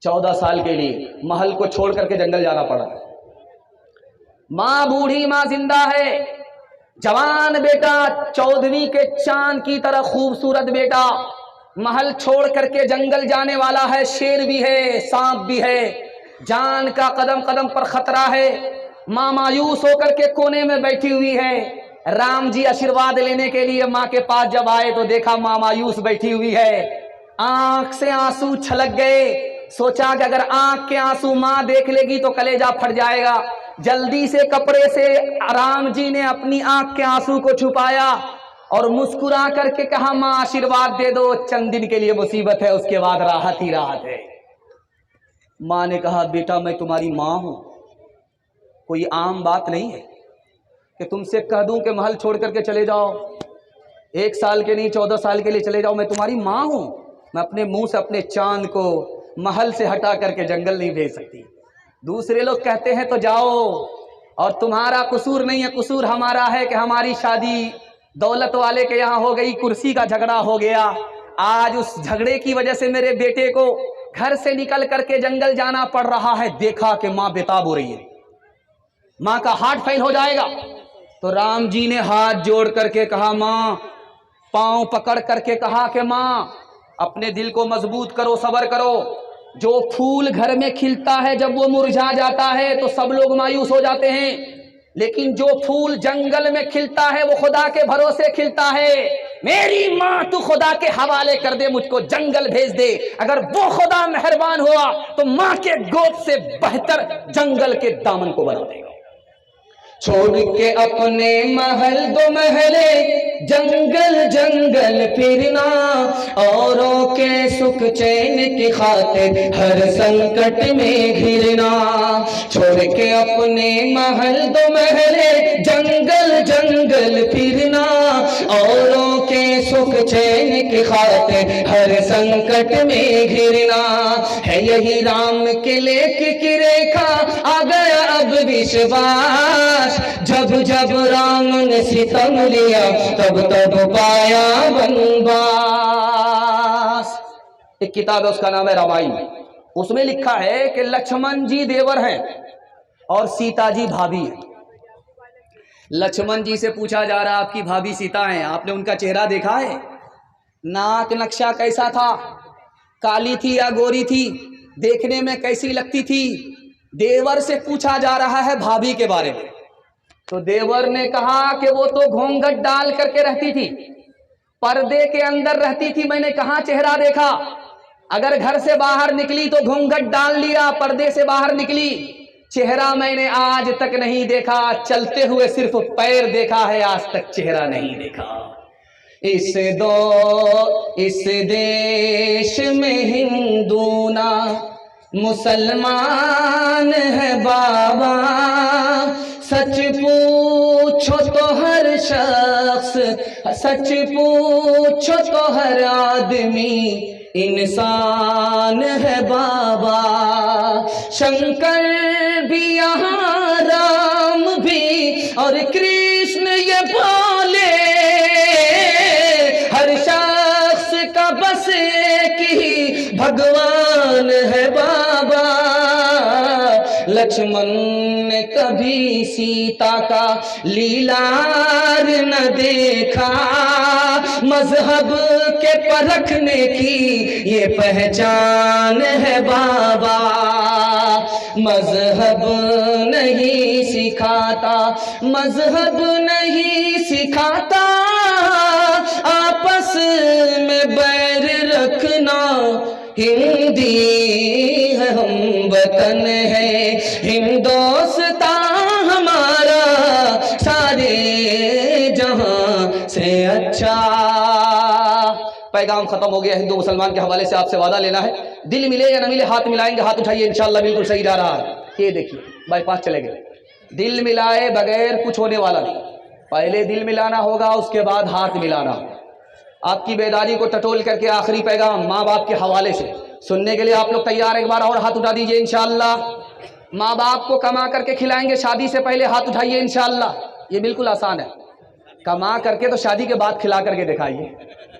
14 سال کے لیے محل کو چھوڑ کر کے جنگل جانا پڑا۔ ماں بوڑھی، ماں زندہ ہے، جوان بیٹا 14ویں کے چاند کی طرح خوبصورت بیٹا محل چھوڑ کر کے جنگل جانے والا ہے، شیر بھی ہے، سانپ بھی ہے، جان کا قدم قدم پر خطرہ ہے۔ ماں مایوس ہو کر کے کونے میں بیٹھی ہوئی ہے۔ رام جی آشیرواد لینے کے لیے ماں کے پاس جب آئے تو دیکھا ماں مایوس بیٹھی ہوئی ہے، آنکھ سے آنسو چھلک گئے۔ سوچا کہ اگر آنکھ کے آنسو ماں دیکھ لے گی تو کلیجہ پھٹ جائے گا۔ جلدی سے کپڑے سے رام جی نے اپنی آنکھ کے آنسو کو چھپایا اور مسکرا کر کے کہا ماں آشیرواد دے دو، چند دن کے لیے مصیبت ہے، اس کے بعد راحت ہی راحت ہے۔ ماں نے کہا بیٹا میں تمہاری ماں ہوں، کوئی عام بات نہیں ہے کہ تم سے کہہ دوں کہ محل چھوڑ کر کے چلے جاؤ، 1 سال کے نہیں 14 سال کے لیے چلے جاؤ، میں تمہاری ماں ہوں، میں اپنے منہ سے اپنے چاند کو محل سے ہٹا کر کے جنگل نہیں بھیج سکتی۔ دوسرے لوگ کہتے ہیں تو جاؤ، اور تمہارا قصور نہیں ہے، قصور ہمارا ہے کہ ہماری شادی دولت والے کے یہاں ہو گئی، کرسی کا جھگڑا ہو گیا، آج اس جھگڑے کی وجہ سے میرے بیٹے کو گھر سے نکل کر کے جنگل جانا پڑ رہا ہے۔ دیکھا کہ ماں بےتاب ہو رہی ہے، ماں کا ہارٹ فیل ہو جائے گا۔ تو رام جی نے ہاتھ جوڑ کر کے کہا ماں، پاؤں پکڑ کر کے کہا کہ ماں اپنے دل کو مضبوط کرو، صبر کرو۔ جو پھول گھر میں کھلتا ہے جب وہ مرجھا جاتا ہے تو سب لوگ مایوس ہو جاتے ہیں، لیکن جو پھول جنگل میں کھلتا ہے وہ خدا کے بھروسے کھلتا ہے۔ میری ماں تو خدا کے حوالے کر دے، مجھ کو جنگل بھیج دے، اگر وہ خدا مہربان ہوا تو ماں کے گود سے بہتر جنگل کے دامن کو بنا دے گا۔ چھوڑ کے اپنے محل 2 محلے جنگل جنگل پھرنا، اوروں کے سکھ چین کی خاطر ہر سنکٹ میں گھرنا۔ چھوڑ کے اپنے محل 2 محلے جنگل جنگل پھرنا، اوروں کے سکھ چین کی خاطر ہر سنکٹ میں گھرنا۔ ہے یہی رام قلعے کی ریکھا، آ گیا اب وشواس، جب جب رام نے ستم لیا تب تب پایا بنواس۔ ایک کتاب ہے اس کا نام ہے رامائن، اس میں لکھا ہے کہ لکشمن جی دیور ہیں اور سیتا جی بھابھی ہیں۔ لکشمن جی سے پوچھا جا رہا آپ کی بھابھی سیتا ہیں، آپ نے ان کا چہرہ دیکھا ہے؟ ناک نقشہ کیسا تھا؟ کالی تھی یا گوری تھی؟ دیکھنے میں کیسی لگتی تھی؟ دیور سے پوچھا جا رہا ہے بھابھی کے بارے میں، تو دیور نے کہا کہ وہ تو گھونگھٹ ڈال کر کے رہتی تھی، پردے کے اندر رہتی تھی، میں نے کہاں چہرہ دیکھا؟ اگر گھر سے باہر نکلی تو گھونگھٹ ڈال لیا، پردے سے باہر نکلی، چہرہ میں نے آج تک نہیں دیکھا، چلتے ہوئے صرف پیر دیکھا ہے، آج تک چہرہ نہیں دیکھا۔ اس دیش میں ہندو نہ مسلمان ہے بابا، سچ پوچھو تو ہر شخص، سچ پوچھو تو ہر آدمی انسان ہے بابا۔ شنکر بھی یہاں، رام بھی اور کرشن یہ بولے، ہر شخص کا بس ایک ہی بھگوان ہے بابا۔ لکشمن نے کبھی سیتا کا لیلار نہ دیکھا، مذہب کے پرکھنے کی یہ پہچان ہے بابا۔ مذہب نہیں سکھاتا، مذہب نہیں سکھاتا آپس میں بیر رکھنا، ہندی ہے ہم وطن ہے ہندوستان है अच्छा। पैगाम खत्म हो गया। हिंदू मुसलमान के हवाले से आपसे वादा लेना है, दिल मिले या न मिले हाथ मिलाएंगे, हाथ उठाइए, इंशाअल्लाह बिल्कुल सही जा रहा है। ये देखिए बाईपास चले गए, दिल मिलाए बगैर कुछ होने वाला नहीं, पहले दिल मिलाना होगा, उसके बाद हाथ मिलाना। आपकी बेदारी को टटोल करके आखिरी पैगाम माँ बाप के हवाले से सुनने के लिए आप लोग तैयार? एक बार और हाथ उठा दीजिए इंशाअल्लाह। माँ बाप को कमा करके खिलाएंगे, शादी से पहले हाथ उठाइए इंशाअल्लाह। ये बिल्कुल आसान है, कमा करके तो शादी के बाद खिला करके दिखाइए,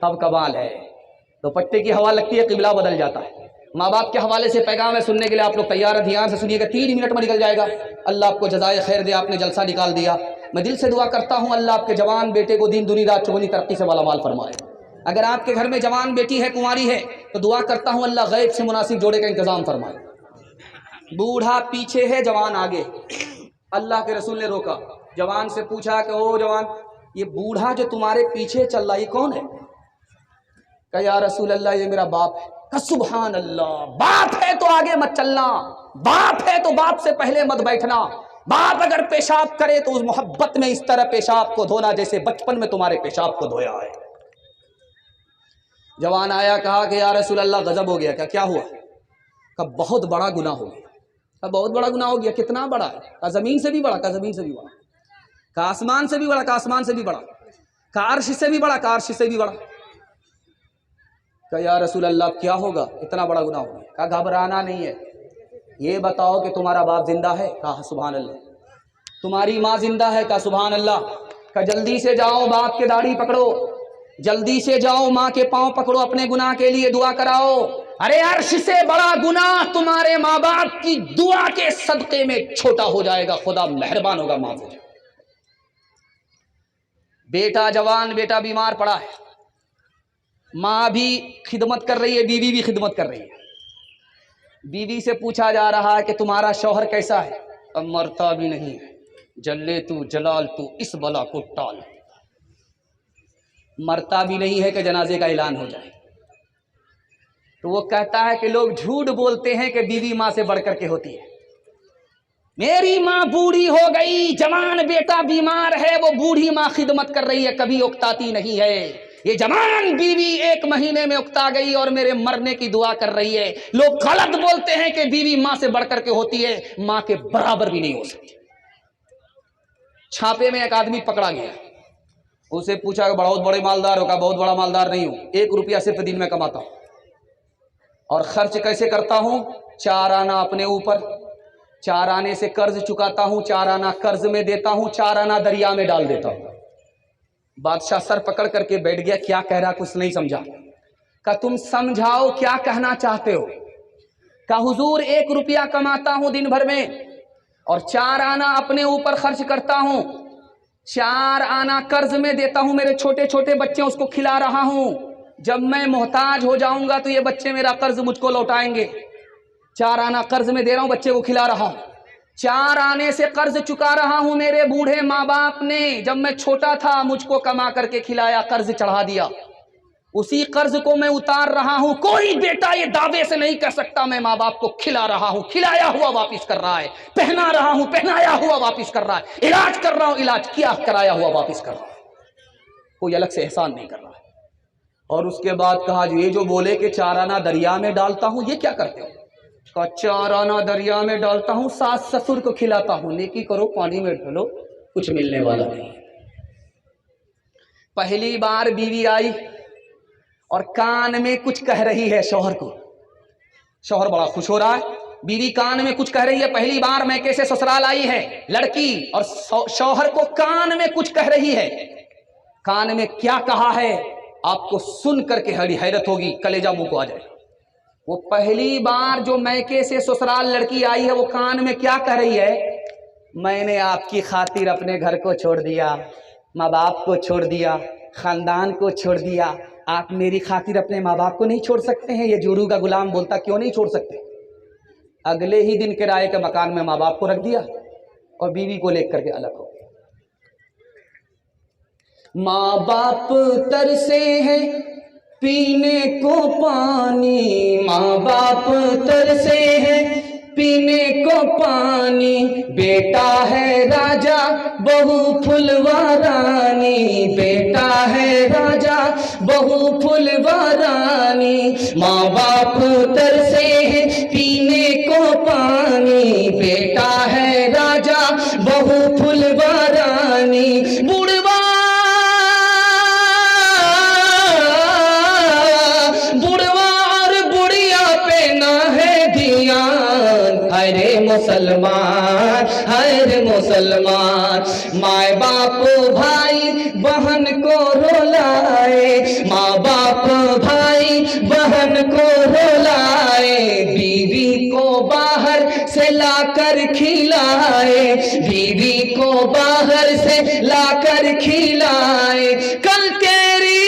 तब कमाल है। दुपट्टे की हवा लगती है, किबला बदल जाता है। माँ बाप के हवाले से पैगाम है, सुनने के लिए आप लोग तैयार हैं? ध्यान से सुनिएगा, 3 मिनट में निकल जाएगा। अल्लाह आपको जज़ाए खैर दे, आपने जलसा निकाल दिया। मैं दिल से दुआ करता हूँ अल्लाह आपके जवान बेटे को दीन दुनी रात चौगुनी तरक्की से मालामाल फरमाए। अगर आपके घर में जवान बेटी है, कुंवारी है, तो दुआ करता हूँ अल्लाह गैब से मुनासिब जोड़े का इंतज़ाम फरमाए। बूढ़ा पीछे है, जवान आगे। अल्लाह के रसूल ने रोका, जवान से पूछा कि ओ जवान, ये बूढ़ा जो तुम्हारे पीछे चल रहा है, ये कौन है? कहा या रसूल अल्लाह, ये मेरा बाप है। कहा सुभान अल्लाह, बाप है तो आगे मत चलना, बाप है तो बाप से पहले मत बैठना। बाप अगर पेशाब करे तो उस मोहब्बत में इस तरह पेशाब को धोना जैसे बचपन में तुम्हारे पेशाब को धोया है। जवान आया, कहा कि या रसूल अल्लाह गजब हो गया। क्या हुआ? कहा बहुत बड़ा गुनाह हो गया। कहा बहुत बड़ा गुनाह हो गया, कितना बड़ा है? कहा जमीन से भी बड़ा। कहा जमीन से भी बड़ा। कहा आसमान से भी बड़ा। कहा आसमान से भी बड़ा। कहा अर्श से भी बड़ा। कहा अर्श से भी बड़ा। कहा या रसूल अल्लाह क्या होगा, इतना बड़ा गुनाह हो गया। कहा घबराना नहीं है, ये बताओ कि तुम्हारा बाप जिंदा है? कहा सुभान अल्लाह। तुम्हारी माँ जिंदा है? कहा सुभान अल्लाह। कहा जल्दी से जाओ, बाप के दाढ़ी पकड़ो, जल्दी से जाओ, माँ के पांव पकड़ो, अपने गुनाह के लिए दुआ कराओ। अरे अर्श से बड़ा गुनाह तुम्हारे माँ बाप की दुआ के सदके में छोटा हो जाएगा, खुदा मेहरबान होगा, माफ हो जाएगा। बेटा जवान, बेटा बीमार पड़ा है, माँ भी खिदमत कर रही है, बीवी भी खिदमत कर रही है। बीवी से पूछा जा रहा है कि तुम्हारा शौहर कैसा है? अब मरता भी नहीं है, जल्ले तू जलाल तू इस बला को टाल। मरता भी नहीं है कि जनाजे का ऐलान हो जाए। तो वो कहता है कि लोग झूठ बोलते हैं कि बीवी माँ से बढ़कर के होती है। मेरी माँ बूढ़ी हो गई, जवान बेटा बीमार है, वो बूढ़ी माँ खिदमत कर रही है, कभी उकताती नहीं है। ये जवान बीवी 1 महीने में उकता गई और मेरे मरने की दुआ कर रही है। लोग गलत बोलते हैं कि बीवी माँ से बढ़कर के होती है, माँ के बराबर भी नहीं हो सकती। छापे में एक आदमी पकड़ा गया, उसे पूछा कि बहुत बड़े मालदार हो? कहा बहुत बड़ा मालदार नहीं हूं, 1 रुपया सिर्फ दिन में कमाता हूं और खर्च कैसे करता हूं? 4 आना अपने ऊपर, 4 आने से कर्ज चुकाता हूं, 4 आना कर्ज में देता हूं, 4 आना दरिया में डाल देता हूं। बादशाह सर पकड़ करके बैठ गया, क्या कह रहा कुछ नहीं समझा। कहा तुम समझाओ क्या कहना चाहते हो? कहा हुजूर 1 रुपया कमाता हूं दिन भर में और 4 आना अपने ऊपर खर्च करता हूं, 4 आना कर्ज में देता हूं, मेरे छोटे छोटे बच्चे उसको खिला रहा हूं। जब मैं मोहताज हो जाऊंगा तो ये बच्चे मेरा कर्ज मुझको लौटाएंगे। 4 आना कर्ज में दे रहा हूं, बच्चे को खिला रहा हूं, 4 आने से कर्ज चुका रहा हूं। मेरे बूढ़े माँ बाप ने जब मैं छोटा था मुझको कमा करके खिलाया, कर्ज चढ़ा दिया, उसी कर्ज को मैं उतार रहा हूं। कोई बेटा ये दावे से नहीं कर सकता मैं माँ बाप को खिला रहा हूं, खिलाया हुआ वापिस कर रहा है, पहना रहा हूं, पहनाया हुआ वापिस कर रहा है, इलाज कर रहा हूं, इलाज किया कराया हुआ वापिस कर रहा है, कोई अलग से एहसान नहीं कर रहा है। और उसके बाद कहा ये जो बोले कि 4 आना दरिया में डालता हूं, ये क्या करते हो? कहा 4 आना दरिया में डालता हूं, सास ससुर को खिलाता हूं, नेकी करो पानी में ढलो, कुछ मिलने वाला नहीं। पहली बार बीवी आई और कान में कुछ कह रही है शौहर को। शौहर बड़ा खुश हो रहा है, बीवी कान में कुछ कह रही है। पहली बार मैके से ससुराल आई है लड़की और शौहर को कान में कुछ कह रही है। कान में क्या कहा है आपको सुन करके हैरत होगी, कलेजा मुंह को आ जाए। वो पहली बार जो मैके से ससुराल लड़की आई है, वो कान में क्या कह रही है? मैंने आपकी खातिर अपने घर को छोड़ दिया, माँ बाप को छोड़ दिया, खानदान को छोड़ दिया, आप मेरी खातिर अपने माँ बाप को नहीं छोड़ सकते हैं? ये जोरू का गुलाम बोलता क्यों नहीं छोड़ सकते? अगले ही दिन किराए के मकान में माँ बाप को रख दिया और बीवी को लेकर के अलग हो गया। माँ बाप तरसे हैं पीने को पानी, माँ बाप तरसे हैं پینے کو پانی، بیٹا ہے راجا بہو پھلوارانی، بیٹا ہے راجا بہو پھلوارانی، ماں باپ ترسے ہیں پینے کو پانی، بیٹا ہے راجا بہو پھلوارانی، بڑھوا اور بڑھیا پہ نہ ہے دھیان، ارے مسلمان ارے مسلمان، ماں باپ بھائی بہن کو رولائے، ماں باپ بھائی بہن کو رولائے، بیوی کو باہر سے لا کر کھلائے، بیوی کو باہر سے لا کر کھلائے، کل تیری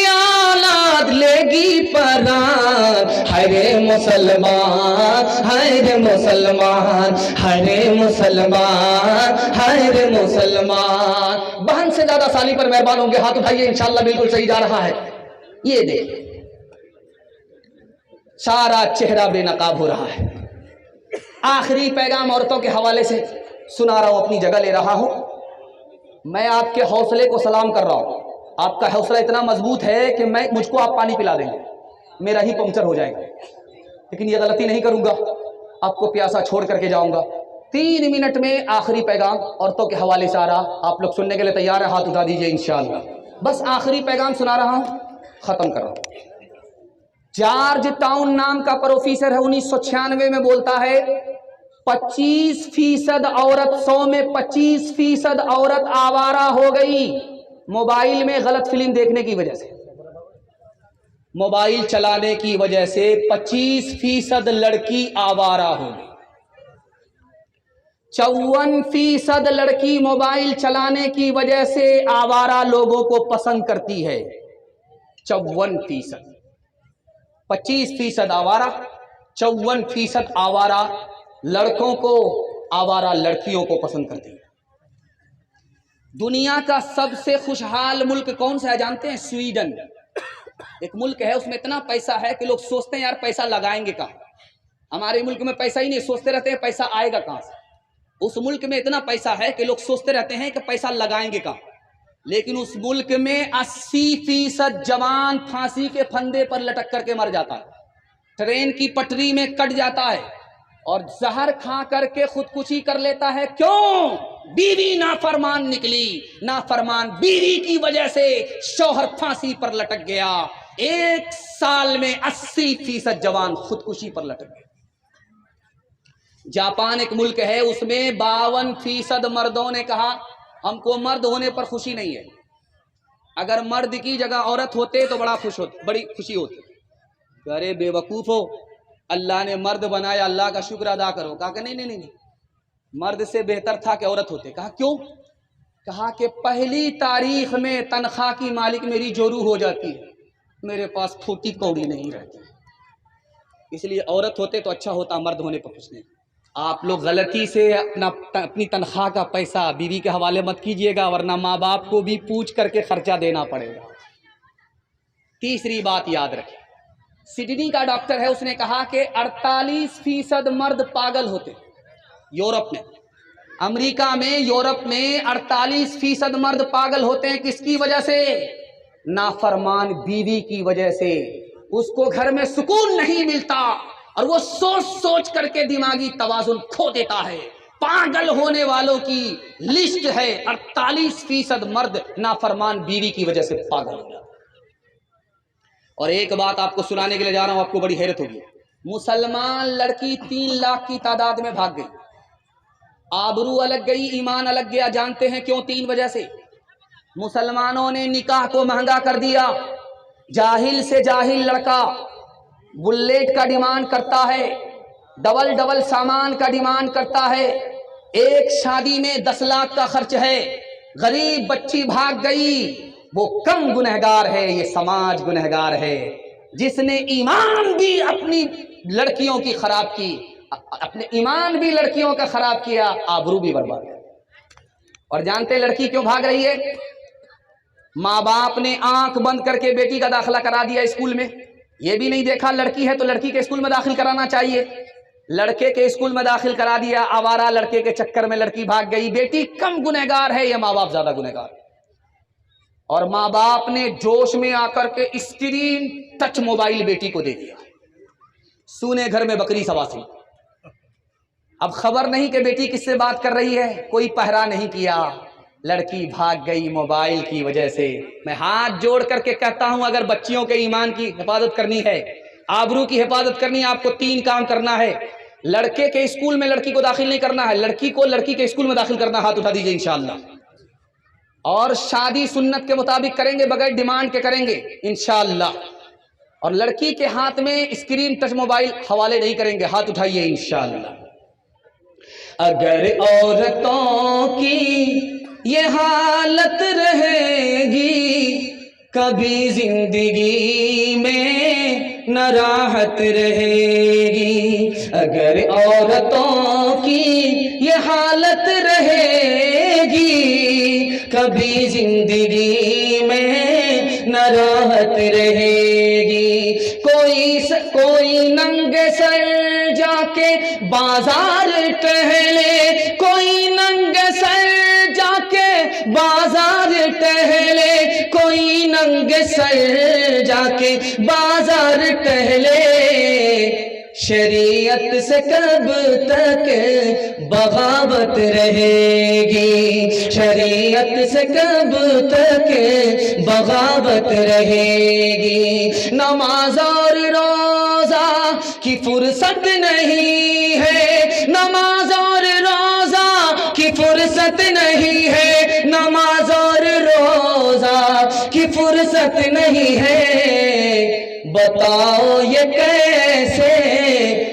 اولاد لے گی پران، ہرے مسلمان ہرے مسلمان ہرے مسلمان ہرے مسلمان۔ بہن سے زیادہ سالی پر مہربان ہوں گے، ہاتھ اٹھائیے، انشاءاللہ بالکل صحیح جا رہا ہے۔ یہ دیکھ سارا چہرہ بے نقاب ہو رہا ہے۔ آخری پیغام عورتوں کے حوالے سے سنا رہا ہوں، اپنی جگہ لے رہا ہوں۔ میں آپ کے حوصلے کو سلام کر رہا ہوں، آپ کا حوصلہ اتنا مضبوط ہے کہ مجھ کو آپ پانی پلا دیں گے، میرا ہی پنکچر ہو جائے گا، لیکن یہ غلطی نہیں کروں گا، آپ کو پیاسا چھوڑ کر کے جاؤں گا۔ 3 منٹ میں آخری پیغام عورتوں کے حوالے سے آ رہا، آپ لوگ سننے کے لیے تیار ہیں؟ ہاتھ اٹھا دیجئے انشاءاللہ۔ بس آخری پیغام سنا رہا ہوں، ختم کر رہا ہوں۔ جارج ٹاؤن نام کا پروفیسر ہے، 1996 میں بولتا ہے 25% عورت، 100 میں 25% عورت آوارہ ہو گئی موبائل میں غلط فلم دیکھنے کی وجہ سے، موبائل چلانے کی وجہ سے 25% لڑکی آوارہ ہو گئی، 54% لڑکی موبائل چلانے کی وجہ سے آوارہ لوگوں کو پسند کرتی ہے، 54%، 25% آوارہ، 54% آوارہ لڑکوں کو، آوارہ لڑکیوں کو پسند کرتی ہے۔ دنیا کا سب سے خوشحال ملک کون سا ہے جانتے ہیں؟ سویڈن، ایک ملک ہے، اس میں اتنا پیسہ ہے کہ لوگ سوچتے ہیں یار پیسہ لگائیں گے کہاں، ہمارے ملک میں پیسہ ہی نہیں، سوچتے رہتے ہیں پیسہ آئے گا کہاں سے۔ اس ملک میں اتنا پیسہ ہے کہ لوگ سوچتے رہتے ہیں کہ پیسہ لگائیں گے کہاں، لیکن اس ملک میں 80% جوان پھانسی کے پھندے پر لٹک کر کے مر جاتا ہے، ٹرین کی پٹری میں کٹ جاتا ہے، اور زہر کھا کر کے خودکشی کر لیتا ہے۔ کیوں؟ بیوی نافرمان نکلی، نافرمان بیوی کی وجہ سے شوہر پھانسی پر لٹک گیا، 1 سال میں 80% جوان خودکشی پر لٹک گئے۔ جاپان ایک ملک ہے، اس میں 52% مردوں نے کہا ہم کو مرد ہونے پر خوشی نہیں ہے، اگر مرد کی جگہ عورت ہوتے تو بڑی خوشی ہوتی۔ ارے بے وقوف ہو، اللہ نے مرد بنایا، اللہ کا شکر ادا کرو۔ کہا کہ نہیں، مرد سے بہتر تھا کہ عورت ہوتے۔ کہا کیوں؟ کہا کہ پہلی تاریخ میں تنخواہ کی مالک میری جورو ہو جاتی ہے، میرے پاس پھوٹی کوڑی نہیں رہتی، اس لیے عورت ہوتے تو اچھا ہوتا، مرد ہونے پر خوش نہیں۔ آپ لوگ غلطی سے اپنی تنخواہ کا پیسہ بیوی کے حوالے مت کیجیے گا، ورنہ ماں باپ کو بھی پوچھ کر کے خرچہ دینا پڑے گا۔ تیسری بات یاد رکھیں، سڈنی کا ڈاکٹر ہے، اس نے کہا کہ 48% مرد پاگل ہوتے، یورپ میں، امریکہ میں، یورپ میں 48% مرد پاگل ہوتے ہیں۔ کس کی وجہ سے؟ نافرمان بیوی کی وجہ سے، اس کو گھر میں سکون نہیں ملتا اور وہ سوچ کر کے دماغی توازن کھو دیتا ہے۔ پاگل ہونے والوں کی لسٹ ہے، 48% مرد نافرمان بیوی کی وجہ سے پاگل ہو جاتا۔ اور ایک بات آپ کو سنانے کے لیے جا رہا ہوں، آپ کو بڑی حیرت ہوگی، مسلمان لڑکی 3 لاکھ کی تعداد میں بھاگ گئی، آبرو الگ گئی، ایمان الگ گیا۔ جانتے ہیں کیوں؟ 3 وجہ سے۔ مسلمانوں نے نکاح کو مہنگا کر دیا، جاہل سے جاہل لڑکا بلیٹ کا ڈیمانڈ کرتا ہے، ڈبل سامان کا ڈیمانڈ کرتا ہے، ایک شادی میں 10 لاکھ کا خرچ ہے، غریب بچی بھاگ گئی، وہ کم گنہگار ہے، یہ سماج گنہگار ہے، جس نے ایمان بھی اپنی لڑکیوں کی خراب کی، اپنے ایمان بھی لڑکیوں کا خراب کیا، آبرو بھی برباد ہے۔ اور جانتے لڑکی کیوں بھاگ رہی ہے؟ ماں باپ نے آنکھ بند کر کے بیٹی کا داخلہ کرا دیا اسکول میں، یہ بھی نہیں دیکھا لڑکی ہے تو لڑکی کے اسکول میں داخل کرانا چاہیے، لڑکے کے اسکول میں داخل کرا دیا، آوارہ لڑکے کے چکر میں لڑکی بھاگ گئی۔ بیٹی کم گنہگار ہے یا ماں باپ زیادہ گنہگار؟ اور ماں باپ نے جوش میں آ کر کے اسکرین ٹچ موبائل بیٹی کو دے دیا، سونے گھر میں بکری سواسی۔ اب خبر نہیں کہ بیٹی کس سے بات کر رہی ہے، کوئی پہرا نہیں کیا، لڑکی بھاگ گئی موبائل کی وجہ سے۔ میں ہاتھ جوڑ کر کے کہتا ہوں، اگر بچیوں کے ایمان کی حفاظت کرنی ہے، آبرو کی حفاظت کرنی ہے، آپ کو 3 کام کرنا ہے۔ لڑکے کے اسکول میں لڑکی کو داخل نہیں کرنا ہے، لڑکی کو لڑکی کے اسکول میں داخل کرنا ہے، ہاتھ اٹھا دیجئے انشاءاللہ۔ اور شادی سنت کے مطابق کریں گے، بغیر ڈیمانڈ کے کریں گے انشاءاللہ۔ اور لڑکی کے ہاتھ میں اسکرین ٹچ موبائل حوالے نہیں کریں گے، ہاتھ اٹھائیے انشاءاللہ۔ اگر عورتوں کی یہ حالت رہے گی، کبھی زندگی میں نہ راحت رہے گی۔ اگر عورتوں کی یہ حالت رہے گی، کبھی زندگی میں نہ راحت رہے گی۔ کوئی ننگے سر جا کے بازار ٹہلے، کوئی ننگے سر جا کے بازار ٹہلے، کوئی ننگے سر جا کے بازار ٹہلے، شریعت سے کب تک بغاوت رہے گی، شریعت سے کب تک بغاوت رہے گی۔ نماز اور روزہ کی فرصت نہیں ہے، نماز اور روزہ کی فرصت نہیں ہے، نماز اور روزہ کی فرصت نہیں ہے۔ بتاؤ یہ کیسے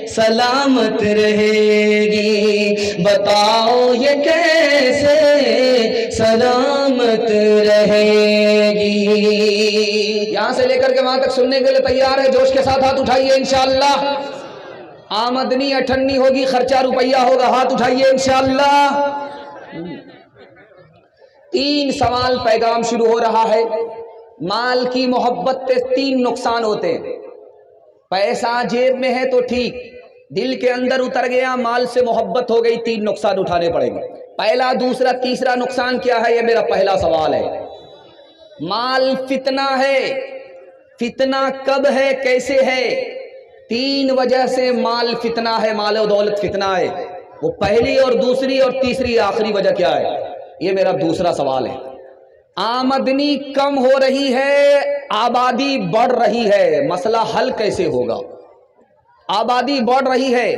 سلامت رہے گی، بتاؤ یہ کیسے سلامت رہے گی۔ یہاں سے لے کر کے وہاں تک سننے کے لیے تیار ہے؟ جوش کے ساتھ ہاتھ اٹھائیے انشاءاللہ۔ آمدنی اٹھنی ہوگی، خرچہ روپیہ ہوگا، ہاتھ اٹھائیے انشاءاللہ۔ 3 سوال پیغام شروع ہو رہا ہے۔ مال کی محبت سے 3 نقصان ہوتے ہیں۔ پیسہ جیب میں ہے تو ٹھیک، دل کے اندر اتر گیا، مال سے محبت ہو گئی، 3 نقصان اٹھانے پڑیں گے۔ پہلا، دوسرا، تیسرا نقصان کیا ہے؟ یہ میرا پہلا سوال ہے۔ مال فتنہ ہے، فتنہ کب ہے، کیسے ہے؟ 3 وجہ سے مال فتنہ ہے، مال و دولت فتنہ ہے۔ وہ پہلی اور دوسری اور تیسری آخری وجہ کیا ہے؟ یہ میرا دوسرا سوال ہے۔ آمدنی کم ہو رہی ہے، آبادی بڑھ رہی ہے، مسئلہ حل کیسے ہوگا؟ آبادی بڑھ رہی ہے،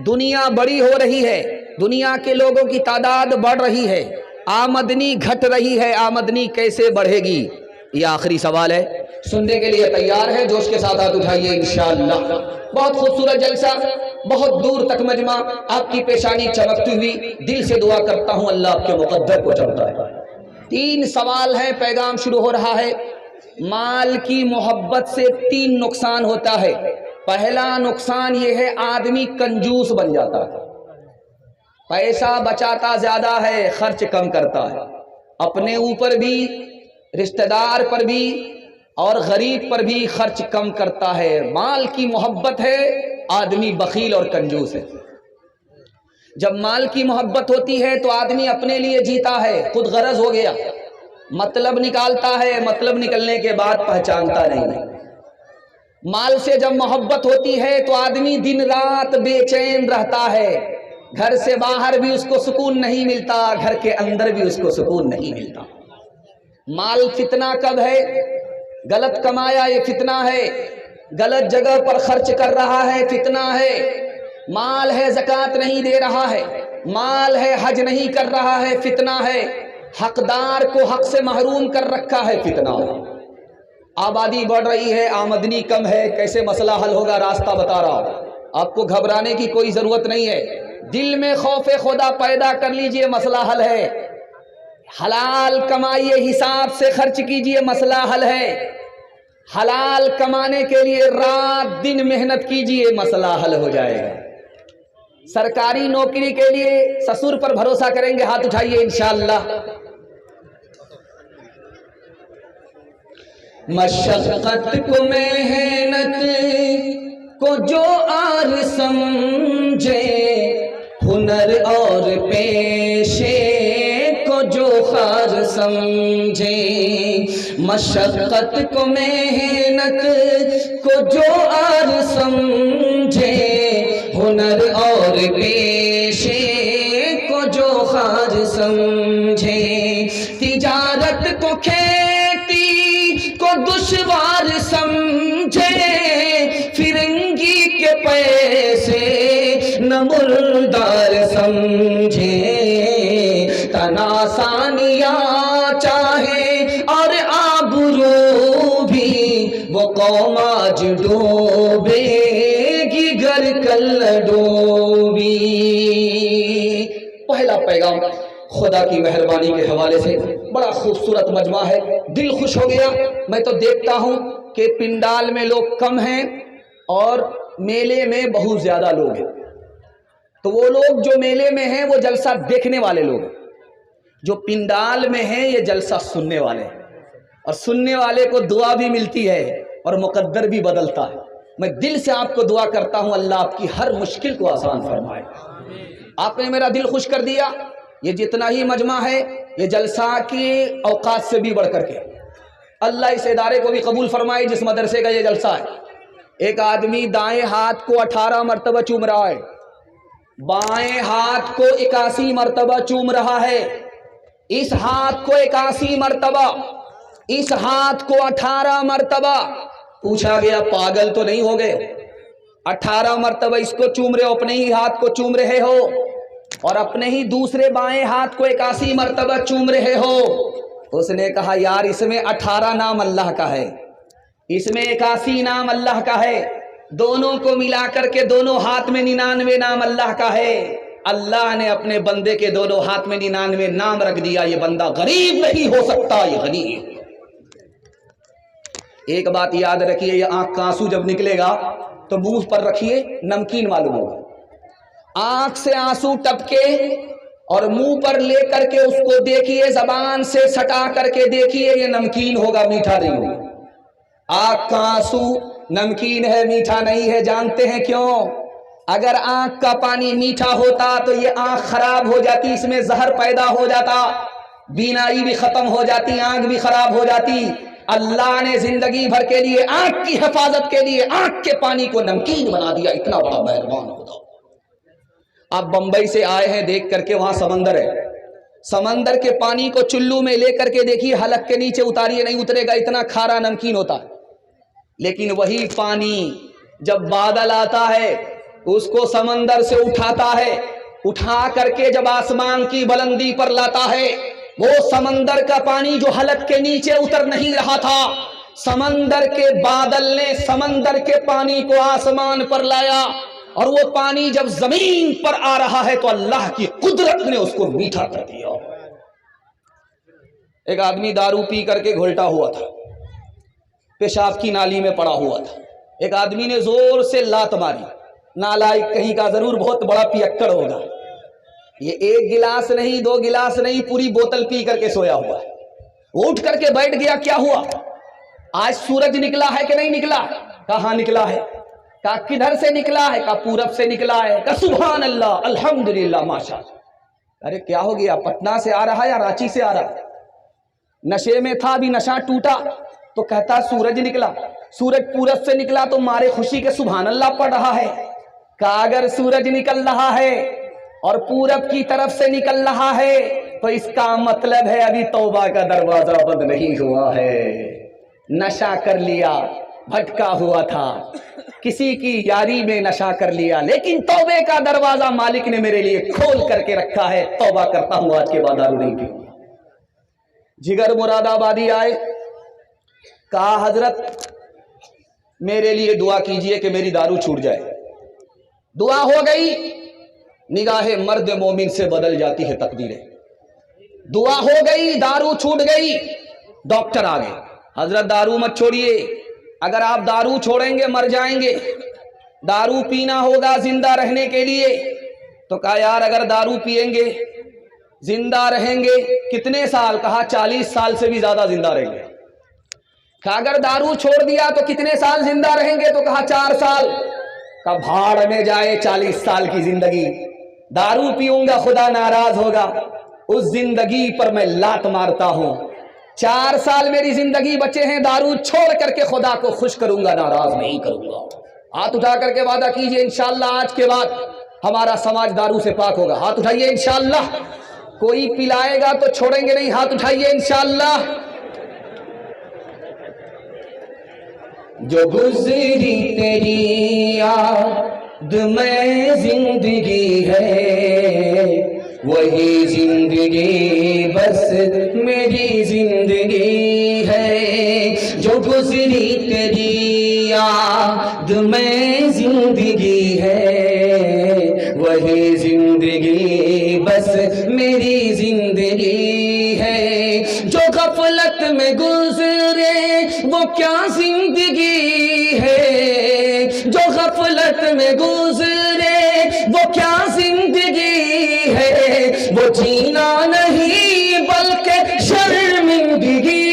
دنیا بڑی ہو رہی ہے، دنیا کے لوگوں کی تعداد بڑھ رہی ہے، آمدنی گھٹ رہی ہے، آمدنی کیسے بڑھے گی؟ یہ آخری سوال ہے۔ سننے کے لیے تیار ہے؟ جوش کے ساتھ ہاتھ اٹھائیے انشاءاللہ۔ بہت خوبصورت جلسہ، بہت دور تک مجمع، آپ کی پیشانی چمکتی ہوئی، دل سے دعا کرتا ہوں اللہ آپ کے مقدر کو چڑھتا ہے۔ 3 سوال ہے، پیغام شروع ہو رہا ہے۔ مال کی محبت سے 3 نقصان ہوتا ہے۔ پہلا نقصان یہ ہے، آدمی کنجوس بن جاتا ہے، پیسہ بچاتا زیادہ ہے، خرچ کم کرتا ہے، اپنے اوپر بھی، رشتہ دار پر بھی اور غریب پر بھی خرچ کم کرتا ہے۔ مال کی محبت ہے، آدمی بخیل اور کنجوس ہے۔ جب مال کی محبت ہوتی ہے تو آدمی اپنے لیے جیتا ہے، خود غرض ہو گیا، مطلب نکالتا ہے، مطلب نکلنے کے بعد پہچانتا نہیں۔ مال سے جب محبت ہوتی ہے تو آدمی دن رات بے چین رہتا ہے، گھر سے باہر بھی اس کو سکون نہیں ملتا، گھر کے اندر بھی اس کو سکون نہیں ملتا۔ مال فتنہ کب ہے؟ غلط کمایا، یہ فتنہ ہے، غلط جگہ پر خرچ کر رہا ہے، فتنہ ہے، مال ہے زکوٰۃ نہیں دے رہا ہے، مال ہے حج نہیں کر رہا ہے، فتنہ ہے، حقدار کو حق سے محروم کر رکھا ہے، فتنہ ہے۔ آبادی بڑھ رہی ہے، آمدنی کم ہے، کیسے مسئلہ حل ہوگا؟ راستہ بتا رہا ہوں، آپ کو گھبرانے کی کوئی ضرورت نہیں ہے، دل میں خوف خدا پیدا کر لیجئے، مسئلہ حل ہے۔ حلال کمائیے، حساب سے خرچ کیجئے، مسئلہ حل ہے۔ حلال کمانے کے لیے رات دن محنت کیجئے، مسئلہ حل ہو جائے گا۔ سرکاری نوکری کے لیے سسر پر بھروسہ کریں گے، ہاتھ اٹھائیے انشاءاللہ۔ مشقت کو محنت کو جو آر سمجھے، ہنر اور پیشے کو جو خار سمجھے، مشقت کو محنت کو جو آر سمجھے، ہنر اور پیشے کو جو خار سمجھے، تجارت کو کھیتی کو دشوار سمجھے، فرنگی کے پیسے نہ مردار سمجھے، تناسانیاں چاہے اور آبرو بھی وہ قوم آج ڈوبے گی گر کل ڈوبی۔ پہلا پیغام خدا کی مہربانی کے حوالے سے بڑا خوبصورت مجمع ہے، دل خوش ہو گیا۔ میں تو دیکھتا ہوں کہ پنڈال میں لوگ کم ہیں اور میلے میں بہت زیادہ لوگ ہیں، تو وہ لوگ جو میلے میں ہیں وہ جلسہ دیکھنے والے لوگ ہیں، جو پنڈال میں ہیں یہ جلسہ سننے والے ہیں، اور سننے والے کو دعا بھی ملتی ہے اور مقدر بھی بدلتا ہے۔ میں دل سے آپ کو دعا کرتا ہوں اللہ آپ کی ہر مشکل کو آسان فرمائے۔ آپ نے میرا دل خوش کر دیا۔ یہ جتنا ہی مجمع ہے یہ جلسہ کی اوقات سے بھی بڑھ کر کے، اللہ اس ادارے کو بھی قبول فرمائے جس مدرسے کا یہ جلسہ ہے۔ ایک آدمی دائیں ہاتھ کو 18 مرتبہ چوم رہا ہے، بائیں ہاتھ کو 81 مرتبہ چوم رہا ہے، اس ہاتھ کو 81 مرتبہ، اس ہاتھ کو 18 مرتبہ۔ پوچھا گیا پاگل تو نہیں ہو گئے؟ 18 مرتبہ اس کو چوم رہے ہو، اپنے ہی ہاتھ کو چوم رہے ہو، اور اپنے ہی دوسرے بائیں ہاتھ کو 81 مرتبہ چوم رہے ہو۔ اس نے کہا یار اس میں 18 نام اللہ کا ہے، اس میں 81 نام اللہ کا ہے، دونوں کو ملا کر کے دونوں ہاتھ میں 99 نام اللہ کا ہے۔ اللہ نے اپنے بندے کے دونوں ہاتھ میں 99 نام رکھ دیا، یہ بندہ غریب نہیں ہو سکتا، یہ غنی ہے۔ ایک بات یاد رکھیے، یہ آنکھ کا آنسو جب نکلے گا تو منہ پر رکھیے، نمکین معلوم ہوگا۔ آنکھ سے آنسو ٹپکے اور منہ پر لے کر کے اس کو دیکھیے، زبان سے سٹا کر کے دیکھیے، یہ نمکین ہوگا، میٹھا نہیں ہوگا۔ آنکھ کا آنسو نمکین ہے، میٹھا نہیں ہے۔ جانتے ہیں کیوں؟ اگر آنکھ کا پانی میٹھا ہوتا تو یہ آنکھ خراب ہو جاتی، اس میں زہر پیدا ہو جاتا، بینائی بھی ختم ہو جاتی، آنکھ بھی خراب ہو جاتی۔ اللہ نے زندگی بھر کے لیے آنکھ کی حفاظت کے لیے آنکھ کے پانی کو نمکین بنا دیا، اتنا بڑا مہربان خدا۔ آپ بمبئی سے آئے ہیں، دیکھ کر کے وہاں سمندر ہے، سمندر کے پانی کو چلو میں لے کر کے دیکھیے، حلق کے نیچے اتاریے نہیں اترے گا، اتنا کھارا نمکین ہوتا ہے۔ لیکن وہی پانی جب بادل آتا ہے اس کو سمندر سے اٹھاتا ہے، اٹھا کر کے جب آسمان کی بلندی پر لاتا ہے، وہ سمندر کا پانی جو حلق کے نیچے اتر نہیں رہا تھا، سمندر کے بادل نے سمندر کے پانی کو آسمان پر لایا، اور وہ پانی جب زمین پر آ رہا ہے تو اللہ کی قدرت نے اس کو میٹھا کر دیا۔ ایک آدمی دارو پی کر کے گھلٹا ہوا تھا، پیشاب کی نالی میں پڑا ہوا تھا، ایک آدمی نے زور سے لات ماری، نالائق کہیں کا، ضرور بہت بڑا پیکڑ ہوگا، یہ ایک گلاس نہیں، 2 گلاس نہیں، پوری بوتل پی کر کے سویا ہوا ہے۔ وہ اٹھ کر کے بیٹھ گیا، کیا ہوا؟ آج سورج نکلا ہے کہ نہیں نکلا؟ کہاں نکلا ہے؟ کہا کدھر سے نکلا ہے؟ کہا پورب سے نکلا ہے۔ کہا سبحان اللہ، الحمدللہ، ماشاءاللہ۔ ارے کیا ہو گیا؟ پٹنہ سے آ رہا ہے یا رانچی سے آ رہا ہے؟ نشے میں تھا، ابھی نشہ ٹوٹا تو کہتا سورج نکلا، سورج پورب سے نکلا تو مارے خوشی کے سبحان اللہ پڑھ رہا ہے۔ کہا اگر سورج نکل رہا ہے اور پورب کی طرف سے نکل رہا ہے تو اس کا مطلب ہے ابھی توبہ کا دروازہ بند نہیں ہوا ہے، نشہ کر لیا، بھٹکا ہوا تھا، کسی کی یاری میں نشہ کر لیا، لیکن توبے کا دروازہ مالک نے میرے لیے کھول کر کے رکھا ہے، توبہ کرتا ہوں آج کے بعد دارو نہیں پیوں گا۔ جگر مراد آبادی آئے، کہا حضرت میرے لیے دعا کیجئے کہ میری دارو چھوٹ جائے۔ دعا ہو گئی، نگاہ مرد مومن سے بدل جاتی ہے تقدیریں۔ دعا ہو گئی، دارو چھوٹ گئی، ڈاکٹر آ گئے، حضرت دارو مت چھوڑیے، اگر آپ دارو چھوڑیں گے مر جائیں گے، دارو پینا ہوگا زندہ رہنے کے لیے۔ تو کہا یار اگر دارو پیئیں گے زندہ رہیں گے کتنے سال؟ کہا 40 سال سے بھی زیادہ زندہ رہیں گے۔ کہ اگر دارو چھوڑ دیا تو کتنے سال زندہ رہیں گے؟ تو کہا 4 سال۔ کہ بھاڑ میں جائے 40 سال کی زندگی، دارو پیوں گا خدا ناراض ہوگا، اس زندگی پر میں لات مارتا ہوں۔ 4 سال میری زندگی بچے ہیں، دارو چھوڑ کر کے خدا کو خوش کروں گا، ناراض نہیں کروں گا۔ ہاتھ اٹھا کر کے وعدہ کیجئے انشاءاللہ آج کے بعد ہمارا سماج دارو سے پاک ہوگا۔ ہاتھ اٹھائیے انشاءاللہ۔ کوئی پلائے گا تو چھوڑیں گے نہیں، ہاتھ اٹھائیے انشاءاللہ۔ جو گزری تیری یاد میں زندگی ہے، وہی زندگی بس میری زندگی ہے۔ جو گزری تیری یاد میں زندگی ہے، وہی زندگی بس میری زندگی ہے۔ جو غفلت میں گزرے وہ کیا زندگی ہے، جو غفلت میں گزرے وہ کیا زندگی ہے۔ وہ جینا نہیں بلکہ شرمندگی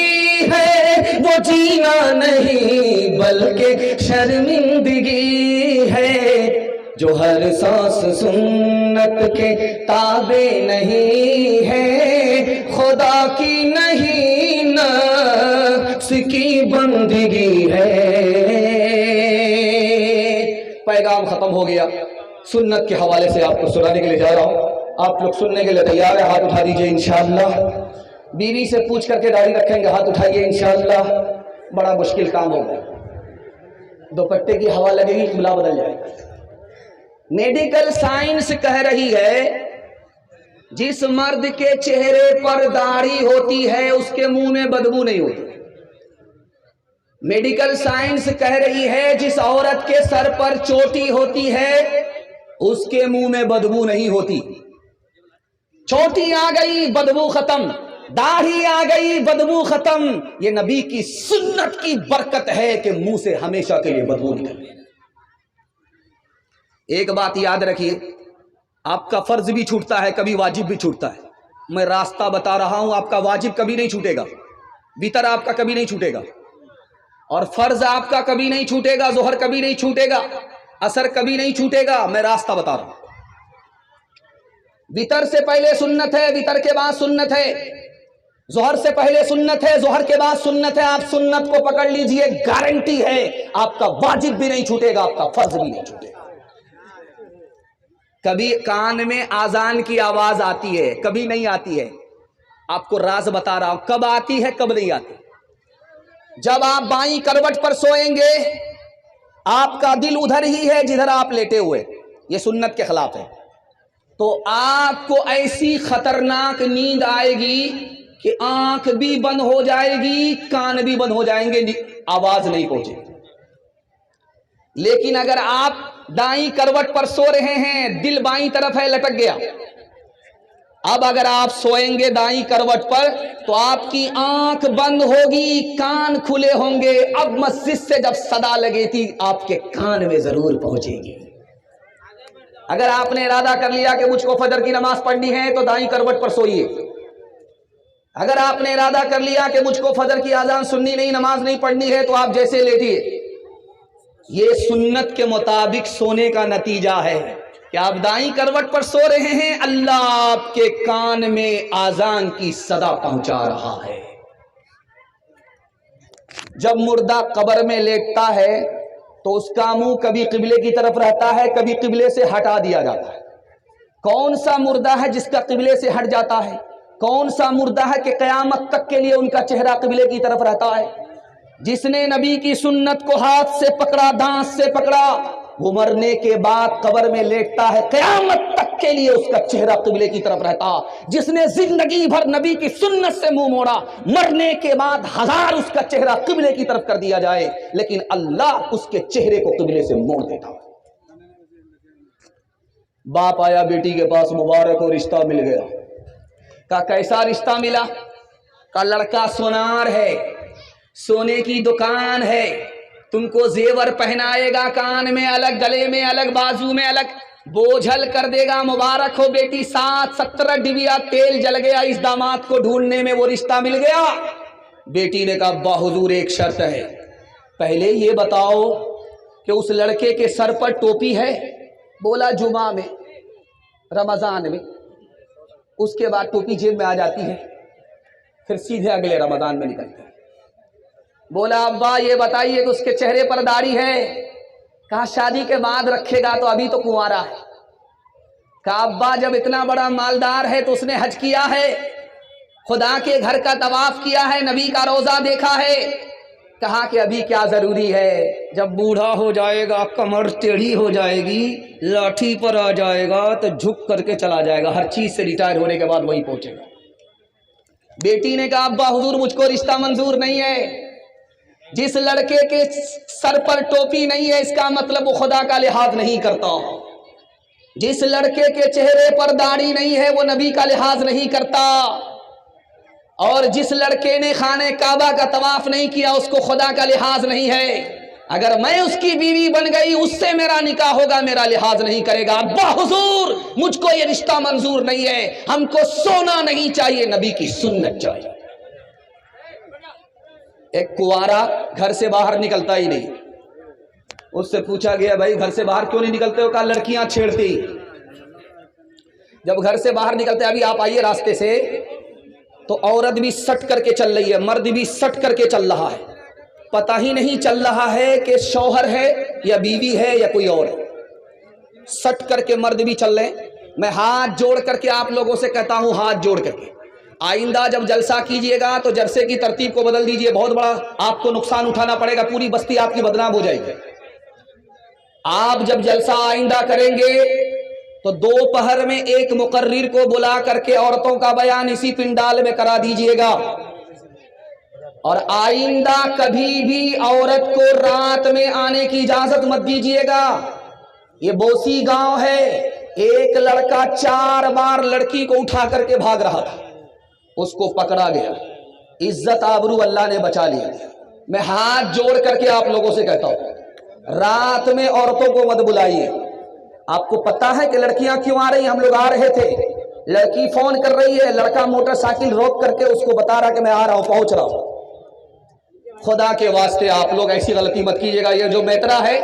ہے، وہ جینا نہیں بلکہ شرمندگی ہے۔ جو ہر سانس سنت کے تابع نہیں ہے، خدا کی نہیں نفس کی بندگی ہے۔ پیغام ختم ہو گیا، سنت کے حوالے سے آپ کو سنانے کے لیے جا رہا ہوں، آپ لوگ سننے کے لیے تیار ہیں؟ ہاتھ اٹھا دیجئے انشاءاللہ۔ بیوی سے پوچھ کر کے داڑھی رکھیں گے، ہاتھ اٹھائیے انشاءاللہ۔ بڑا مشکل کام ہوگا، دوپٹے کی ہوا لگے گی، قبلہ بدل جائے گا۔ میڈیکل سائنس کہہ رہی ہے جس مرد کے چہرے پر داڑھی ہوتی ہے اس کے منہ میں بدبو نہیں ہوتی۔ میڈیکل سائنس کہہ رہی ہے جس عورت کے سر پر چوٹی ہوتی ہے اس کے منہ میں بدبو نہیں ہوتی۔ چوٹی آ گئی بدبو ختم، داڑھی آ گئی بدبو ختم۔ یہ نبی کی سنت کی برکت ہے کہ منہ سے ہمیشہ کے لیے بدبو نکلے۔ ایک بات یاد رکھیے، آپ کا فرض بھی چھوٹتا ہے، کبھی واجب بھی چھوٹتا ہے۔ میں راستہ بتا رہا ہوں، آپ کا واجب کبھی نہیں چھوٹے گا، وتر آپ کا کبھی نہیں چھوٹے گا، اور فرض آپ کا کبھی نہیں چھوٹے گا، ظہر کبھی نہیں چھوٹے گا، عصر کبھی نہیں چھوٹے گا۔ میں راستہ بتا رہا ہوں۔ وتر سے پہلے سنت ہے، وتر کے بعد سنت ہے، ظہر سے پہلے سنت ہے، ظہر کے بعد سنت ہے۔ آپ سنت کو پکڑ لیجئے، گارنٹی ہے آپ کا واجب بھی نہیں چھوٹے گا، آپ کا فرض بھی نہیں چھوٹے گا۔ کبھی کان میں آذان کی آواز آتی ہے، کبھی نہیں آتی ہے۔ آپ کو راز بتا رہا ہوں، کب آتی ہے کب نہیں آتی۔ جب آپ بائیں کروٹ پر سوئیں گے آپ کا دل ادھر ہی ہے جدھر آپ لیٹے ہوئے، یہ سنت کے خلاف ہے، تو آپ کو ایسی خطرناک نیند آئے گی کہ آنکھ بھی بند ہو جائے گی، کان بھی بند ہو جائیں گے، آواز نہیں پہنچے گی۔ لیکن اگر آپ دائیں کروٹ پر سو رہے ہیں، دل بائیں طرف ہے، لٹک گیا، اب اگر آپ سوئیں گے دائیں کروٹ پر تو آپ کی آنکھ بند ہوگی، کان کھلے ہوں گے۔ اب مسجد سے جب صدا لگے تھی آپ کے کان میں ضرور پہنچے گی۔ اگر آپ نے ارادہ کر لیا کہ مجھ کو فجر کی نماز پڑھنی ہے تو دائیں کروٹ پر سوئیے۔ اگر آپ نے ارادہ کر لیا کہ مجھ کو فجر کی اذان سننی نہیں، نماز نہیں پڑھنی ہے، تو آپ جیسے لیٹیے۔ یہ سنت کے مطابق سونے کا نتیجہ ہے کہ آپ دائیں کروٹ پر سو رہے ہیں، اللہ آپ کے کان میں اذان کی صدا پہنچا رہا ہے۔ جب مردہ قبر میں لیٹتا ہے تو اس کا منہ کبھی قبلے کی طرف رہتا ہے، کبھی قبلے سے ہٹا دیا جاتا ہے۔ کون سا مردہ ہے جس کا قبلے سے ہٹ جاتا ہے؟ کون سا مردہ ہے کہ قیامت تک کے لیے ان کا چہرہ قبلے کی طرف رہتا ہے؟ جس نے نبی کی سنت کو ہاتھ سے پکڑا، دانت سے پکڑا، وہ مرنے کے بعد قبر میں لیٹتا ہے، قیامت تک کے لیے اس کا چہرہ قبلے کی طرف رہتا۔ جس نے زندگی بھر نبی کی سنت سے منہ موڑا، مرنے کے بعد 1000 اس کا چہرہ قبلے کی طرف کر دیا جائے لیکن اللہ اس کے چہرے کو قبلے سے موڑ دیتا۔ باپ آیا بیٹی کے پاس، مبارک ہو رشتہ مل گیا۔ کہا کیسا رشتہ ملا؟ کہا لڑکا سونار ہے، سونے کی دکان ہے، تم کو زیور پہنائے گا، کان میں الگ، گلے میں الگ، بازو میں الگ، بوجھل کر دے گا۔ مبارک ہو بیٹی، 7-17 ڈبیا تیل جل گیا اس داماد کو ڈھونڈنے میں، وہ رشتہ مل گیا۔ बेटी ने कहा अब्बा हुजूर एक शर्त है, पहले ये बताओ कि उस लड़के के सर पर टोपी है? बोला जुमा में, रमज़ान में, उसके बाद टोपी जेब में आ जाती है, फिर सीधे अगले रमज़ान में निकलते हैं। बोला अब्बा ये बताइए कि उसके चेहरे पर दाढ़ी है? कहा शादी के बाद रखेगा, तो अभी तो कुंवारा है। कहा अब्बा जब इतना बड़ा मालदार है तो उसने हज किया है, खुदा के घर का तवाफ किया है, नबी का रोज़ा देखा है। कहा कि अभी क्या ज़रूरी है, जब बूढ़ा हो जाएगा, कमर टेढ़ी हो जाएगी, लाठी पर आ जाएगा तो झुक करके चला जाएगा, हर चीज़ से रिटायर होने के बाद वही पहुंचेगा। बेटी ने कहा अब्बा हुजूर मुझको रिश्ता मंजूर नहीं है। जिस लड़के के सर पर टोपी नहीं है इसका मतलब वो खुदा का लिहाज नहीं करता। जिस लड़के के चेहरे पर दाढ़ी नहीं है वो नबी का लिहाज नहीं करता। और जिस लड़के ने खाने काबा का तवाफ नहीं किया उसको खुदा का लिहाज नहीं है। अगर मैं उसकी बीवी बन गई उससे मेरा निकाह होगा, मेरा लिहाज नहीं करेगा। अब्बा हुजूर मुझको ये रिश्ता मंजूर नहीं है, हमको सोना नहीं चाहिए, नबी की सुन्नत चाहिए। एक कुंवारा घर से बाहर निकलता ही नहीं। उससे पूछा गया भाई घर से बाहर क्यों नहीं निकलते हो? कहा लड़कियां छेड़ती। जब घर से बाहर निकलते, अभी आप आइए रास्ते से, तो औरत भी सट करके चल रही है, मर्द भी सट करके चल रहा है, पता ही नहीं चल रहा है कि शौहर है या बीवी है या कोई और है। सट करके मर्द भी चल रहे हैं। मैं हाथ जोड़ करके आप लोगों से कहता हूं, हाथ जोड़ करके आइंदा जब जलसा कीजिएगा तो जलसे की तरतीब को बदल दीजिए, बहुत बड़ा आपको नुकसान उठाना पड़ेगा, पूरी बस्ती आपकी बदनाम हो जाएगी। आप जब जलसा आइंदा करेंगे तो दोपहर में एक मुकर्रिर को बुला करके औरतों का बयान इसी पिंडाल में करा दीजिएगा। और आइंदा कभी भी औरत को रात में आने की इजाजत मत दीजिएगा। ये बोसी गांव है, एक लड़का 4 बार लड़की को उठा करके भाग रहा था, उसको पकड़ा गया, इज्जत आबरू अल्लाह ने बचा लिया। मैं हाथ जोड़ करके आप लोगों से कहता हूं, रात में औरतों को मत बुलाइए। आपको पता है कि लड़कियां क्यों आ रही? हम लोग आ रहे थे, लड़की फोन कर रही है, लड़का मोटरसाइकिल रोक करके उसको बता रहा कि मैं आ रहा हूं, पहुंच रहा हूं। खुदा के वास्ते आप लोग ऐसी गलती मत कीजिएगा, ये जो मैतरा है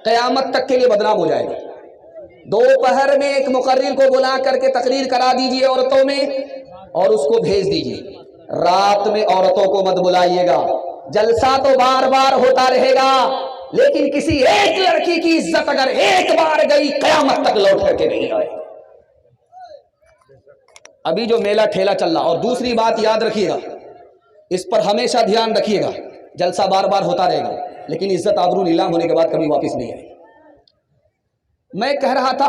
कयामत तक के लिए बदनाम हो जाएगा। दोपहर में एक मुकर्रिर को बुला करके तकरीर करा दीजिए औरतों में और उसको भेज दीजिए। रात में औरतों को मत बुलाइएगा। जलसा तो बार बार होता रहेगा, लेकिन किसी एक लड़की की इज्जत अगर एक बार गई कयामत तक लौट करके नहीं आए। अभी जो मेला ठेला चल रहा, और दूसरी बात याद रखिएगा, इस पर हमेशा ध्यान रखिएगा, जलसा बार बार होता रहेगा लेकिन इज्जत आबरू नीलाम होने के बाद कभी वापस नहीं आएगी। मैं कह रहा था,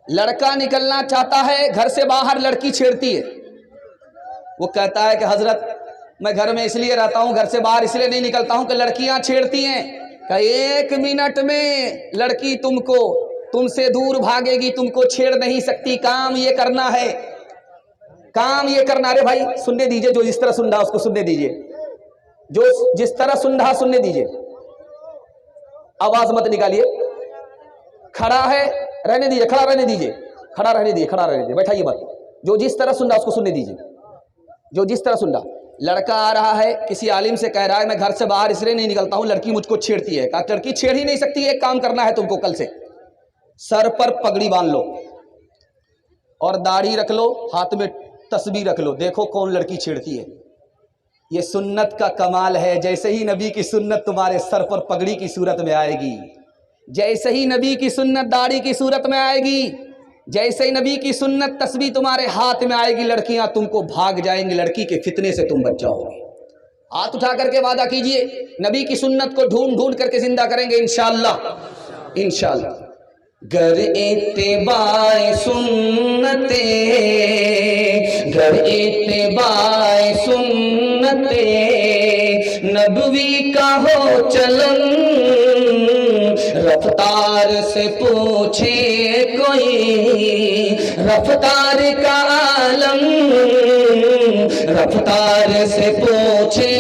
लड़का निकलना चाहता है घर से बाहर, लड़की छेड़ती है। वो कहता है कि हजरत मैं घर में इसलिए रहता हूं, घर से बाहर इसलिए नहीं निकलता हूं कि लड़कियां छेड़ती हैं। कि 1 मिनट में लड़की तुमसे दूर भागेगी, तुमको छेड़ नहीं सकती। काम ये करना है, काम ये करना। अरे भाई सुनने दीजिए, जो जिस तरह सुन रहा उसको सुनने दीजिए, जो जिस तरह सुन रहा सुनने दीजिए, आवाज मत निकालिए। खड़ा है रहने दीजिए, खड़ा रहने दीजिए, खड़ा रहने दीजिए, खड़ा रहने दीजिए, बैठाइए मत। जो जिस तरह सुन रहा उसको सुनने दीजिए, जो जिस तरह सुन रहा। लड़का आ रहा है, किसी आलिम से कह रहा है मैं घर से बाहर इसलिए नहीं निकलता हूं, लड़की मुझको छेड़ती है। कहा लड़की छेड़ ही नहीं सकती है, एक काम करना है तुमको, कल से सर पर पगड़ी बांध लो और दाढ़ी रख लो, हाथ में तस्बीह रख लो, देखो कौन लड़की छेड़ती है। ये सुन्नत का कमाल है। जैसे ही नबी की सुन्नत तुम्हारे सर पर पगड़ी की सूरत में आएगी, जैसे ही नबी की सुन्नत दाढ़ी की सूरत में आएगी, जैसे ही नबी की सुन्नत तस्बीह तुम्हारे हाथ में आएगी, लड़कियां तुमको भाग जाएंगी, लड़की के फितने से तुम बच जाओगे। हाथ उठा करके वादा कीजिए, नबी की सुन्नत को ढूंढ ढूंढ करके जिंदा करेंगे इंशाअल्लाह, इंशाअल्लाह। गर इत्तिबाए सुन्नते, गर इत्तिबाए सुन्नते नबवी का हो चलन, रफ्तार से पूछे कोई रफ्तार का आलम, रफ्तार से पूछे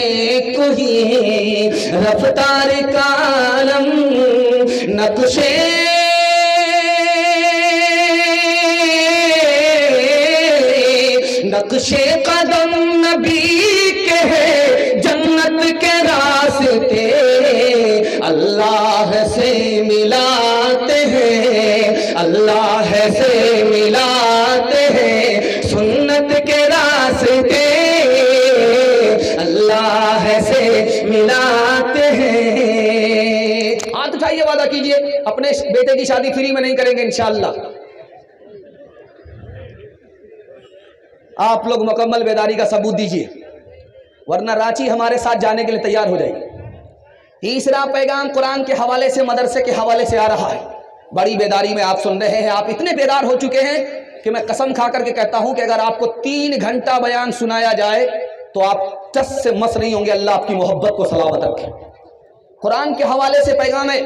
कोई रफ्तार का आलम। नक्शे नक्शे कदम नबी के है, कैसे मिलाते हैं। हाथ उठाइए, वादा कीजिए अपने बेटे की शादी फ्री में नहीं करेंगे इंशाअल्लाह। आप लोग मुकम्मल बेदारी का सबूत दीजिए, वरना रांची हमारे साथ जाने के लिए तैयार हो जाइए। तीसरा पैगाम कुरान के हवाले से, मदरसे के हवाले से आ रहा है। बड़ी बेदारी में आप सुन रहे हैं, आप इतने बेदार हो चुके हैं कि मैं कसम खा करके कहता हूं कि अगर आपको 3 घंटा बयान सुनाया जाए तो आप टस से मस नहीं होंगे। अल्लाह आपकी मोहब्बत को सलामत रखे। कुरान के हवाले से पैगाम है।